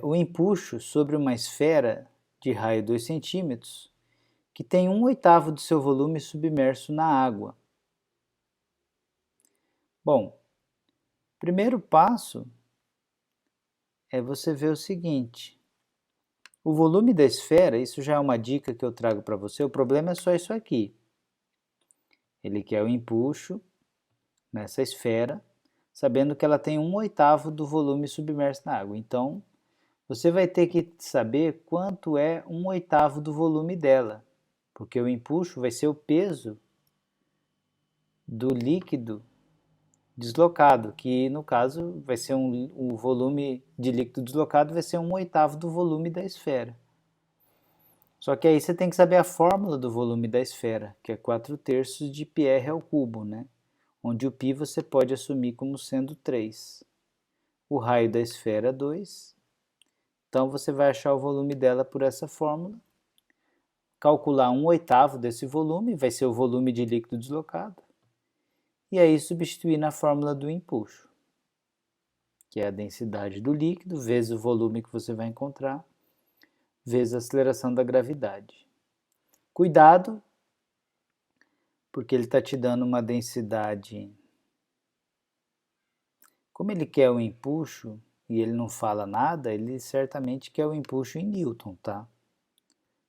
o empuxo sobre uma esfera de raio 2 centímetros que tem 1/8 do seu volume submerso na água. Bom, primeiro passo é você ver o seguinte: o volume da esfera, isso já é uma dica que eu trago para você, o problema é só isso aqui. Ele quer o empuxo nessa esfera, sabendo que ela tem 1/8 do volume submerso na água. Então, você vai ter que saber quanto é 1/8 do volume dela, porque o empuxo vai ser o peso do líquido deslocado, que no caso vai ser o volume de líquido deslocado vai ser 1/8 do volume da esfera. Só que aí você tem que saber a fórmula do volume da esfera, que é 4/3 de πr ao cubo, né? Onde o π você pode assumir como sendo 3. O raio da esfera 2. Então você vai achar o volume dela por essa fórmula, calcular 1/8 desse volume, vai ser o volume de líquido deslocado, e aí substituir na fórmula do empuxo, que é a densidade do líquido vezes o volume que você vai encontrar, vezes a aceleração da gravidade. Cuidado, porque ele está te dando uma densidade. Como ele quer o empuxo e ele não fala nada, ele certamente quer o empuxo em Newton, tá?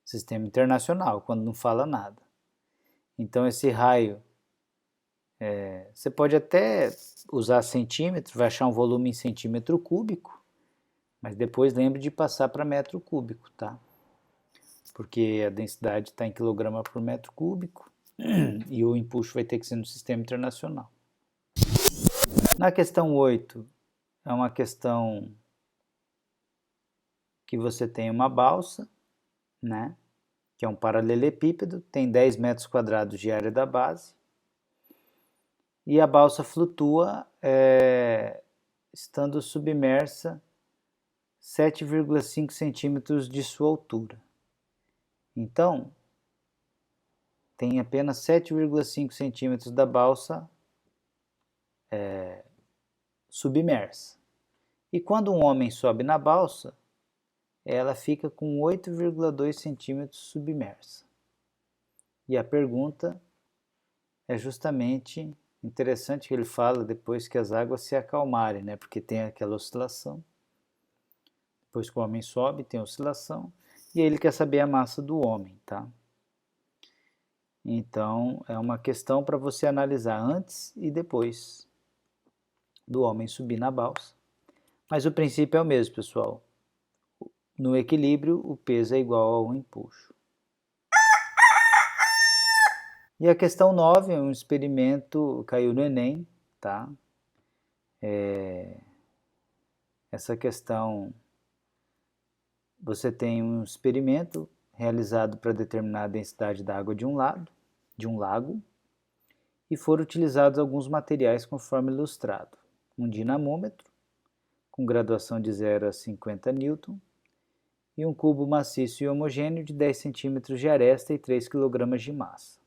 Sistema internacional, quando não fala nada. Então esse raio, você pode até usar centímetro, vai achar um volume em centímetro cúbico, mas depois lembre de passar para metro cúbico, tá? Porque a densidade está em quilograma por metro cúbico e o empuxo vai ter que ser no sistema internacional. Na questão 8, é uma questão que você tem uma balsa, né? Que é um paralelepípedo, tem 10 metros quadrados de área da base, e a balsa flutua estando submersa 7,5 centímetros de sua altura. Então, tem apenas 7,5 centímetros da balsa submersa. E quando um homem sobe na balsa, ela fica com 8,2 centímetros submersa. E a pergunta é justamente interessante que ele fala depois que as águas se acalmarem, né? Porque tem aquela oscilação. Depois que o homem sobe, tem oscilação. E aí ele quer saber a massa do homem, tá? Então, é uma questão para você analisar antes e depois do homem subir na balsa. Mas o princípio é o mesmo, pessoal. No equilíbrio, o peso é igual ao empuxo. E a questão 9 é um experimento, caiu no Enem, tá? Essa questão, você tem um experimento realizado para determinar a densidade da água de um lago, e foram utilizados alguns materiais conforme ilustrado. Um dinamômetro, com graduação de 0 a 50 newton, e um cubo maciço e homogêneo de 10 centímetros de aresta e 3 kg de massa.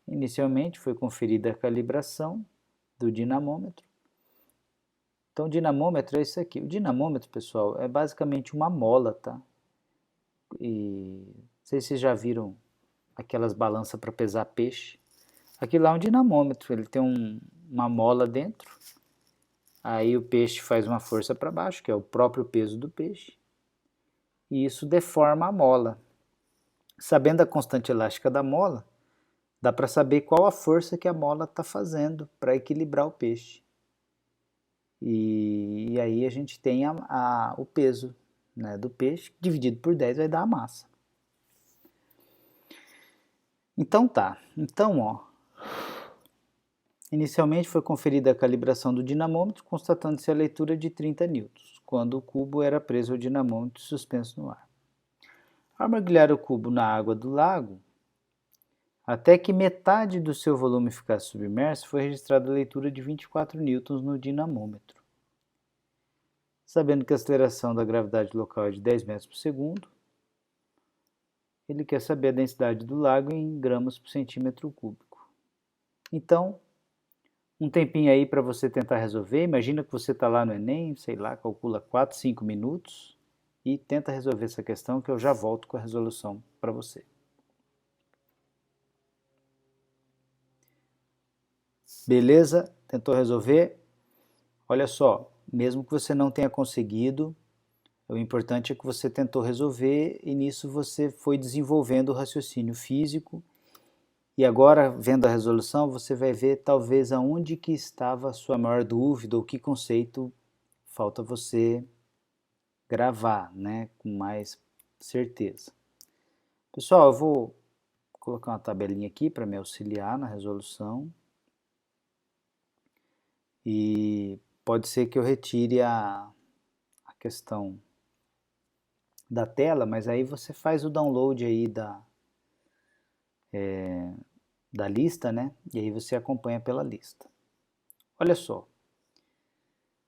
Inicialmente foi conferida a calibração do dinamômetro. Então o dinamômetro é isso aqui. O dinamômetro, pessoal, é basicamente uma mola, tá? E não sei se vocês já viram aquelas balanças para pesar peixe. Aquilo lá é um dinamômetro, ele tem uma mola dentro. Aí o peixe faz uma força para baixo, que é o próprio peso do peixe. E isso deforma a mola. Sabendo a constante elástica da mola, dá para saber qual a força que a mola está fazendo para equilibrar o peixe. E aí a gente tem o peso, né, do peixe, dividido por 10 vai dar a massa. Então tá, inicialmente foi conferida a calibração do dinamômetro, constatando-se a leitura de 30 newtons, quando o cubo era preso ao dinamômetro suspenso no ar. Ao mergulhar o cubo na água do lago, até que metade do seu volume ficasse submerso, foi registrada a leitura de 24 newtons no dinamômetro. Sabendo que a aceleração da gravidade local é de 10 metros por segundo, ele quer saber a densidade do lago em gramas por centímetro cúbico. Então, um tempinho aí para você tentar resolver. Imagina que você está lá no Enem, sei lá, calcula 4, 5 minutos e tenta resolver essa questão que eu já volto com a resolução para você. Beleza? Tentou resolver? Olha só, mesmo que você não tenha conseguido, o importante é que você tentou resolver e nisso você foi desenvolvendo o raciocínio físico. E agora, vendo a resolução, você vai ver talvez aonde que estava a sua maior dúvida ou que conceito falta você gravar, né, com mais certeza. Pessoal, eu vou colocar uma tabelinha aqui para me auxiliar na resolução. E pode ser que eu retire a questão da tela, mas aí você faz o download aí da lista, né? E aí você acompanha pela lista. Olha só,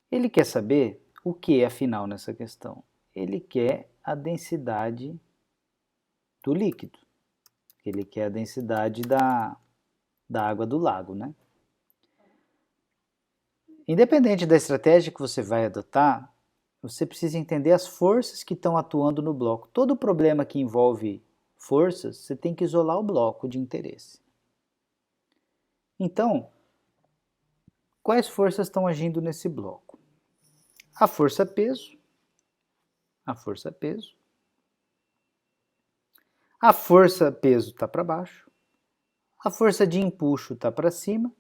ele quer saber o que afinal nessa questão? Ele quer a densidade do líquido. Ele quer a densidade da água do lago, né? Independente da estratégia que você vai adotar, você precisa entender as forças que estão atuando no bloco. Todo problema que envolve forças, você tem que isolar o bloco de interesse. Então, quais forças estão agindo nesse bloco? A força-peso, a força-peso. A força-peso está para baixo, a força de empuxo está para cima,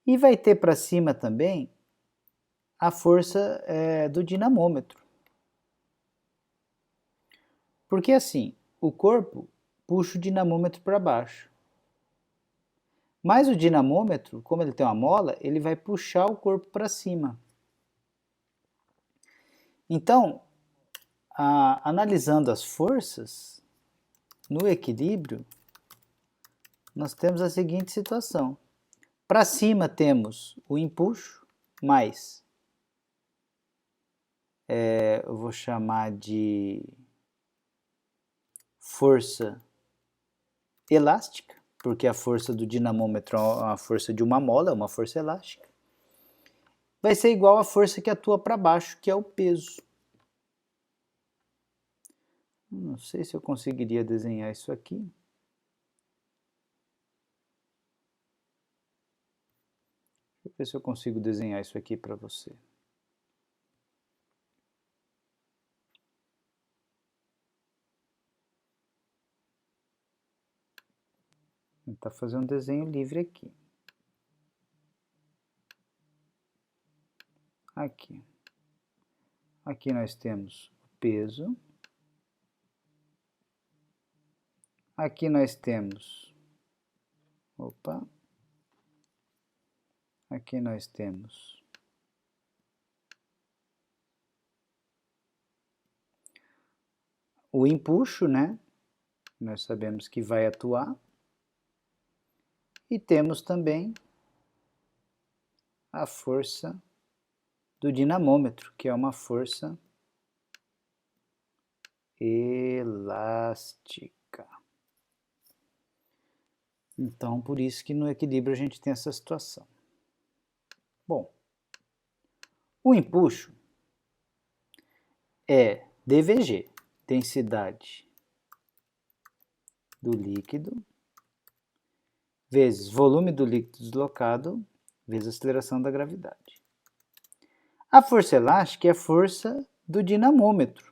e vai ter para cima também a força do dinamômetro. Porque assim, o corpo puxa o dinamômetro para baixo. Mas o dinamômetro, como ele tem uma mola, ele vai puxar o corpo para cima. Então, analisando as forças, no equilíbrio, nós temos a seguinte situação. Para cima temos o empuxo, mais, eu vou chamar de força elástica, porque a força do dinamômetro é a força de uma mola, é uma força elástica. Vai ser igual à força que atua para baixo, que é o peso. Não sei se eu conseguiria desenhar isso aqui. Deixa eu ver se eu consigo desenhar isso aqui para você. Vou tentar fazer um desenho livre aqui. Aqui. Aqui nós temos o peso. Aqui nós temos... Opa! Aqui nós temos o empuxo, né? Nós sabemos que vai atuar. E temos também a força do dinamômetro, que é uma força elástica. Então, por isso que no equilíbrio a gente tem essa situação. Bom, o empuxo é dVg, densidade do líquido, vezes volume do líquido deslocado, vezes a aceleração da gravidade. A força elástica é a força do dinamômetro,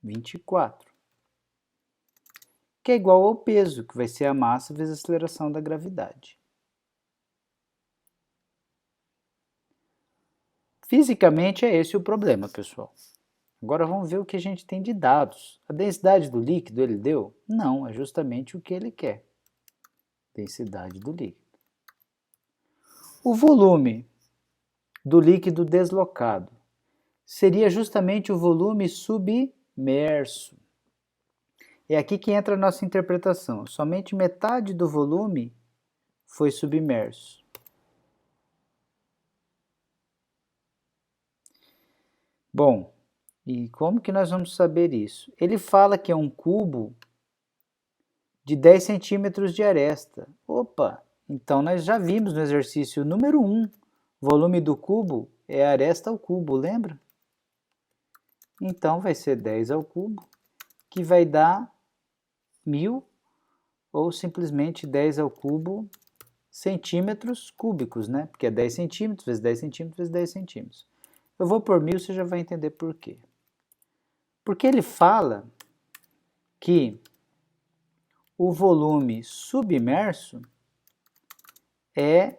24, que é igual ao peso, que vai ser a massa vezes a aceleração da gravidade. Fisicamente é esse o problema, pessoal. Agora vamos ver o que a gente tem de dados. A densidade do líquido ele deu? Não, é justamente o que ele quer. Densidade do líquido. O volume do líquido deslocado seria justamente o volume submerso. É aqui que entra a nossa interpretação. Somente metade do volume foi submerso. Bom, e como que nós vamos saber isso? Ele fala que é um cubo de 10 centímetros de aresta. Opa, então nós já vimos no exercício número 1, volume do cubo é aresta ao cubo, lembra? Então vai ser 10 ao cubo, que vai dar 1000, ou simplesmente 10 ao cubo centímetros cúbicos, né? Porque é 10 centímetros vezes 10 centímetros vezes 10 centímetros. Eu vou por 1000, você já vai entender por quê. Porque ele fala que o volume submerso é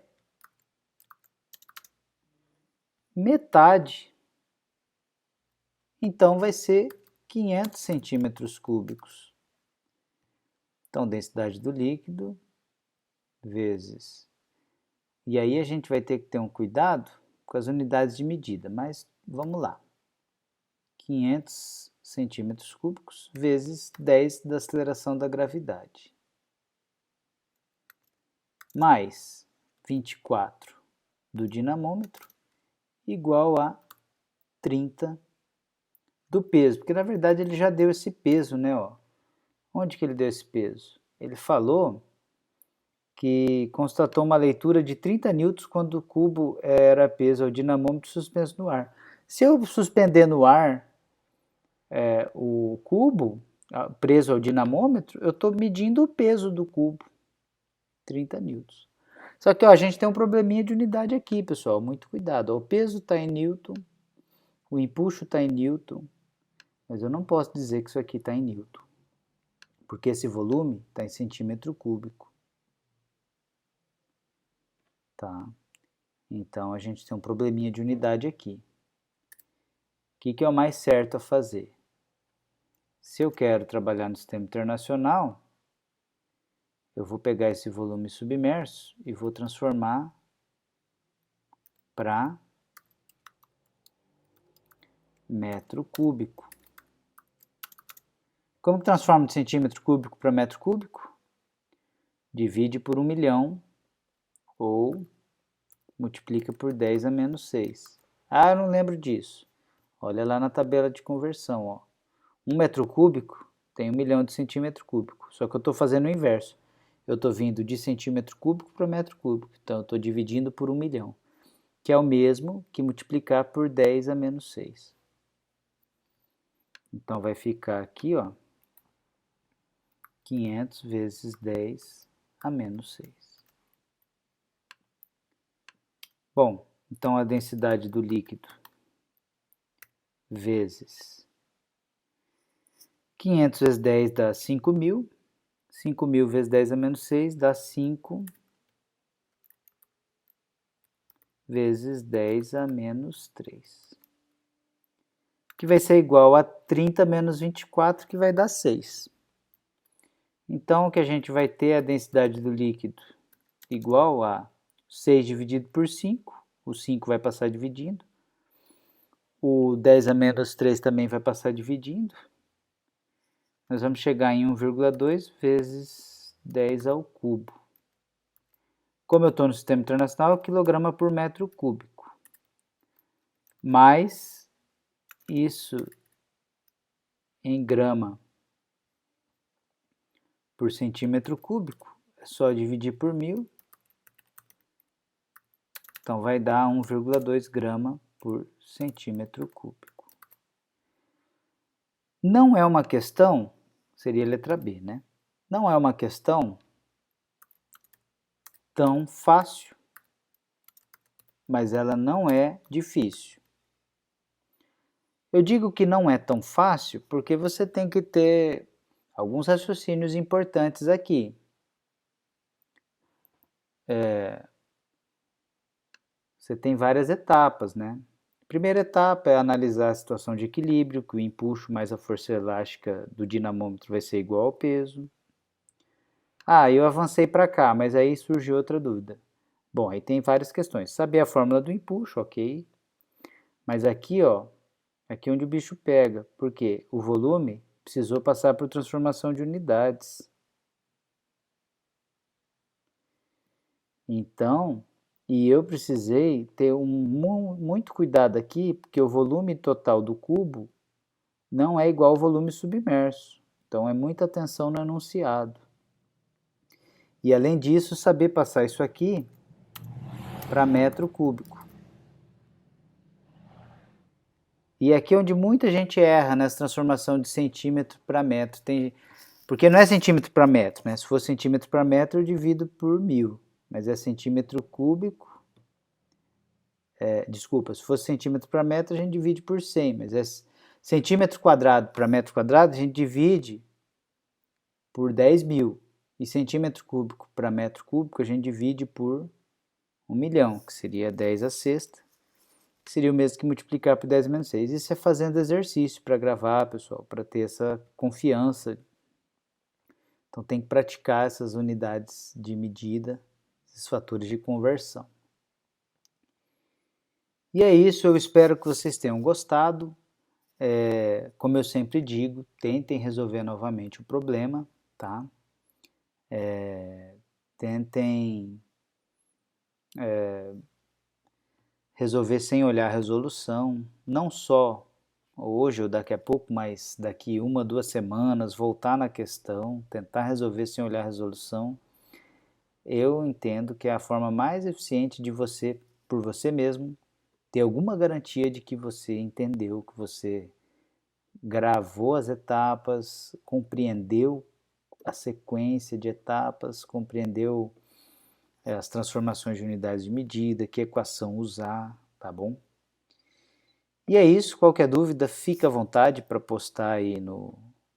metade. Então vai ser 500 centímetros cúbicos. Então, densidade do líquido vezes... E aí a gente vai ter que ter um cuidado, com as unidades de medida, mas vamos lá. 500 centímetros cúbicos vezes 10 da aceleração da gravidade, mais 24 do dinamômetro, igual a 30 do peso, porque na verdade ele já deu esse peso, né? Ó. Onde que ele deu esse peso? Ele falou que constatou uma leitura de 30 newtons quando o cubo era peso ao dinamômetro suspenso no ar. Se eu suspender no ar o cubo preso ao dinamômetro, eu estou medindo o peso do cubo, 30 newtons. Só que ó, a gente tem um probleminha de unidade aqui, pessoal, muito cuidado. Ó, o peso está em newton, o empuxo está em newton, mas eu não posso dizer que isso aqui está em newton, porque esse volume está em centímetro cúbico. Tá? Então a gente tem um probleminha de unidade aqui. O que é o mais certo a fazer? Se eu quero trabalhar no sistema internacional, eu vou pegar esse volume submerso e vou transformar para metro cúbico. Como que transforma de centímetro cúbico para metro cúbico? Divide por 1 milhão ou multiplica por 10 a menos 6. Ah, eu não lembro disso. Olha lá na tabela de conversão. Ó. 1 metro cúbico tem 1 milhão de centímetro cúbico. Só que eu estou fazendo o inverso. Eu estou vindo de centímetro cúbico para metro cúbico. Então, eu estou dividindo por 1 milhão, que é o mesmo que multiplicar por 10 a menos 6. Então, vai ficar aqui, ó, 500 vezes 10 a menos 6. Bom, então a densidade do líquido vezes 500 vezes 10 dá 5.000. 5.000 vezes 10 a menos 6 dá 5 vezes 10 a menos 3. Que vai ser igual a 30 menos 24, que vai dar 6. Então, o que a gente vai ter é a densidade do líquido igual a 6 dividido por 5. O 5 vai passar dividindo. O 10 a menos 3 também vai passar dividindo. Nós vamos chegar em 1,2 vezes 10 ao cubo. Como eu estou no sistema internacional, é quilograma por metro cúbico. Mais isso em grama por centímetro cúbico. É só dividir por 1000. Então vai dar 1,2 grama por centímetro cúbico. Não é uma questão, seria a letra B, né? Não é uma questão tão fácil, mas ela não é difícil. Eu digo que não é tão fácil porque você tem que ter alguns raciocínios importantes aqui. Você tem várias etapas, né? A primeira etapa é analisar a situação de equilíbrio, que o empuxo mais a força elástica do dinamômetro vai ser igual ao peso. Ah, eu avancei para cá, mas aí surgiu outra dúvida. Bom, aí tem várias questões. Saber a fórmula do empuxo, ok. Mas aqui, ó, aqui é onde o bicho pega, porque o volume precisou passar por transformação de unidades. Então, e eu precisei ter muito cuidado aqui, porque o volume total do cubo não é igual ao volume submerso. Então, é muita atenção no enunciado. E, além disso, saber passar isso aqui para metro cúbico. E aqui é onde muita gente erra nessa transformação de centímetro para metro. Porque não é centímetro para metro, né? Se for centímetro para metro, eu divido por 1000. Mas é centímetro cúbico. Desculpa, se fosse centímetro para metro, a gente divide por 100. Mas é centímetro quadrado para metro quadrado, a gente divide por 10.000. E centímetro cúbico para metro cúbico, a gente divide por 1 milhão, que seria 10 a sexta. Que seria o mesmo que multiplicar por 10 menos 6. Isso é fazendo exercício para gravar, pessoal, para ter essa confiança. Então tem que praticar essas unidades de medida, esses fatores de conversão. E é isso, eu espero que vocês tenham gostado. Como eu sempre digo, tentem resolver novamente o problema, tá? Tentem resolver sem olhar a resolução, não só hoje ou daqui a pouco, mas daqui 1, 2 semanas, voltar na questão, tentar resolver sem olhar a resolução. Eu entendo que é a forma mais eficiente de você, por você mesmo, ter alguma garantia de que você entendeu, que você gravou as etapas, compreendeu a sequência de etapas, compreendeu as transformações de unidades de medida, que equação usar, tá bom? E é isso, qualquer dúvida, fica à vontade para postar aí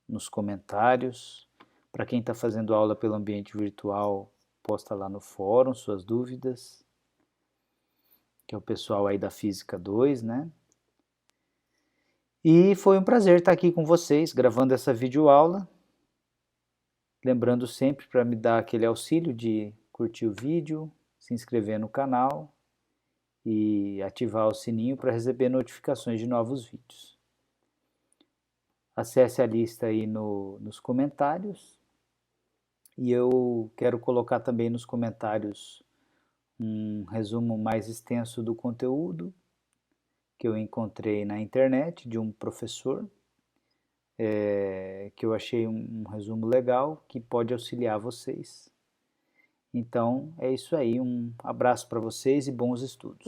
nos comentários. Para quem está fazendo aula pelo ambiente virtual, posta lá no fórum suas dúvidas, que é o pessoal aí da Física 2, né? E foi um prazer estar aqui com vocês, gravando essa videoaula. Lembrando sempre para me dar aquele auxílio de curtir o vídeo, se inscrever no canal e ativar o sininho para receber notificações de novos vídeos. Acesse a lista aí nos comentários e eu quero colocar também nos comentários um resumo mais extenso do conteúdo que eu encontrei na internet de um professor, que eu achei um resumo legal que pode auxiliar vocês. Então é isso aí, um abraço para vocês e bons estudos.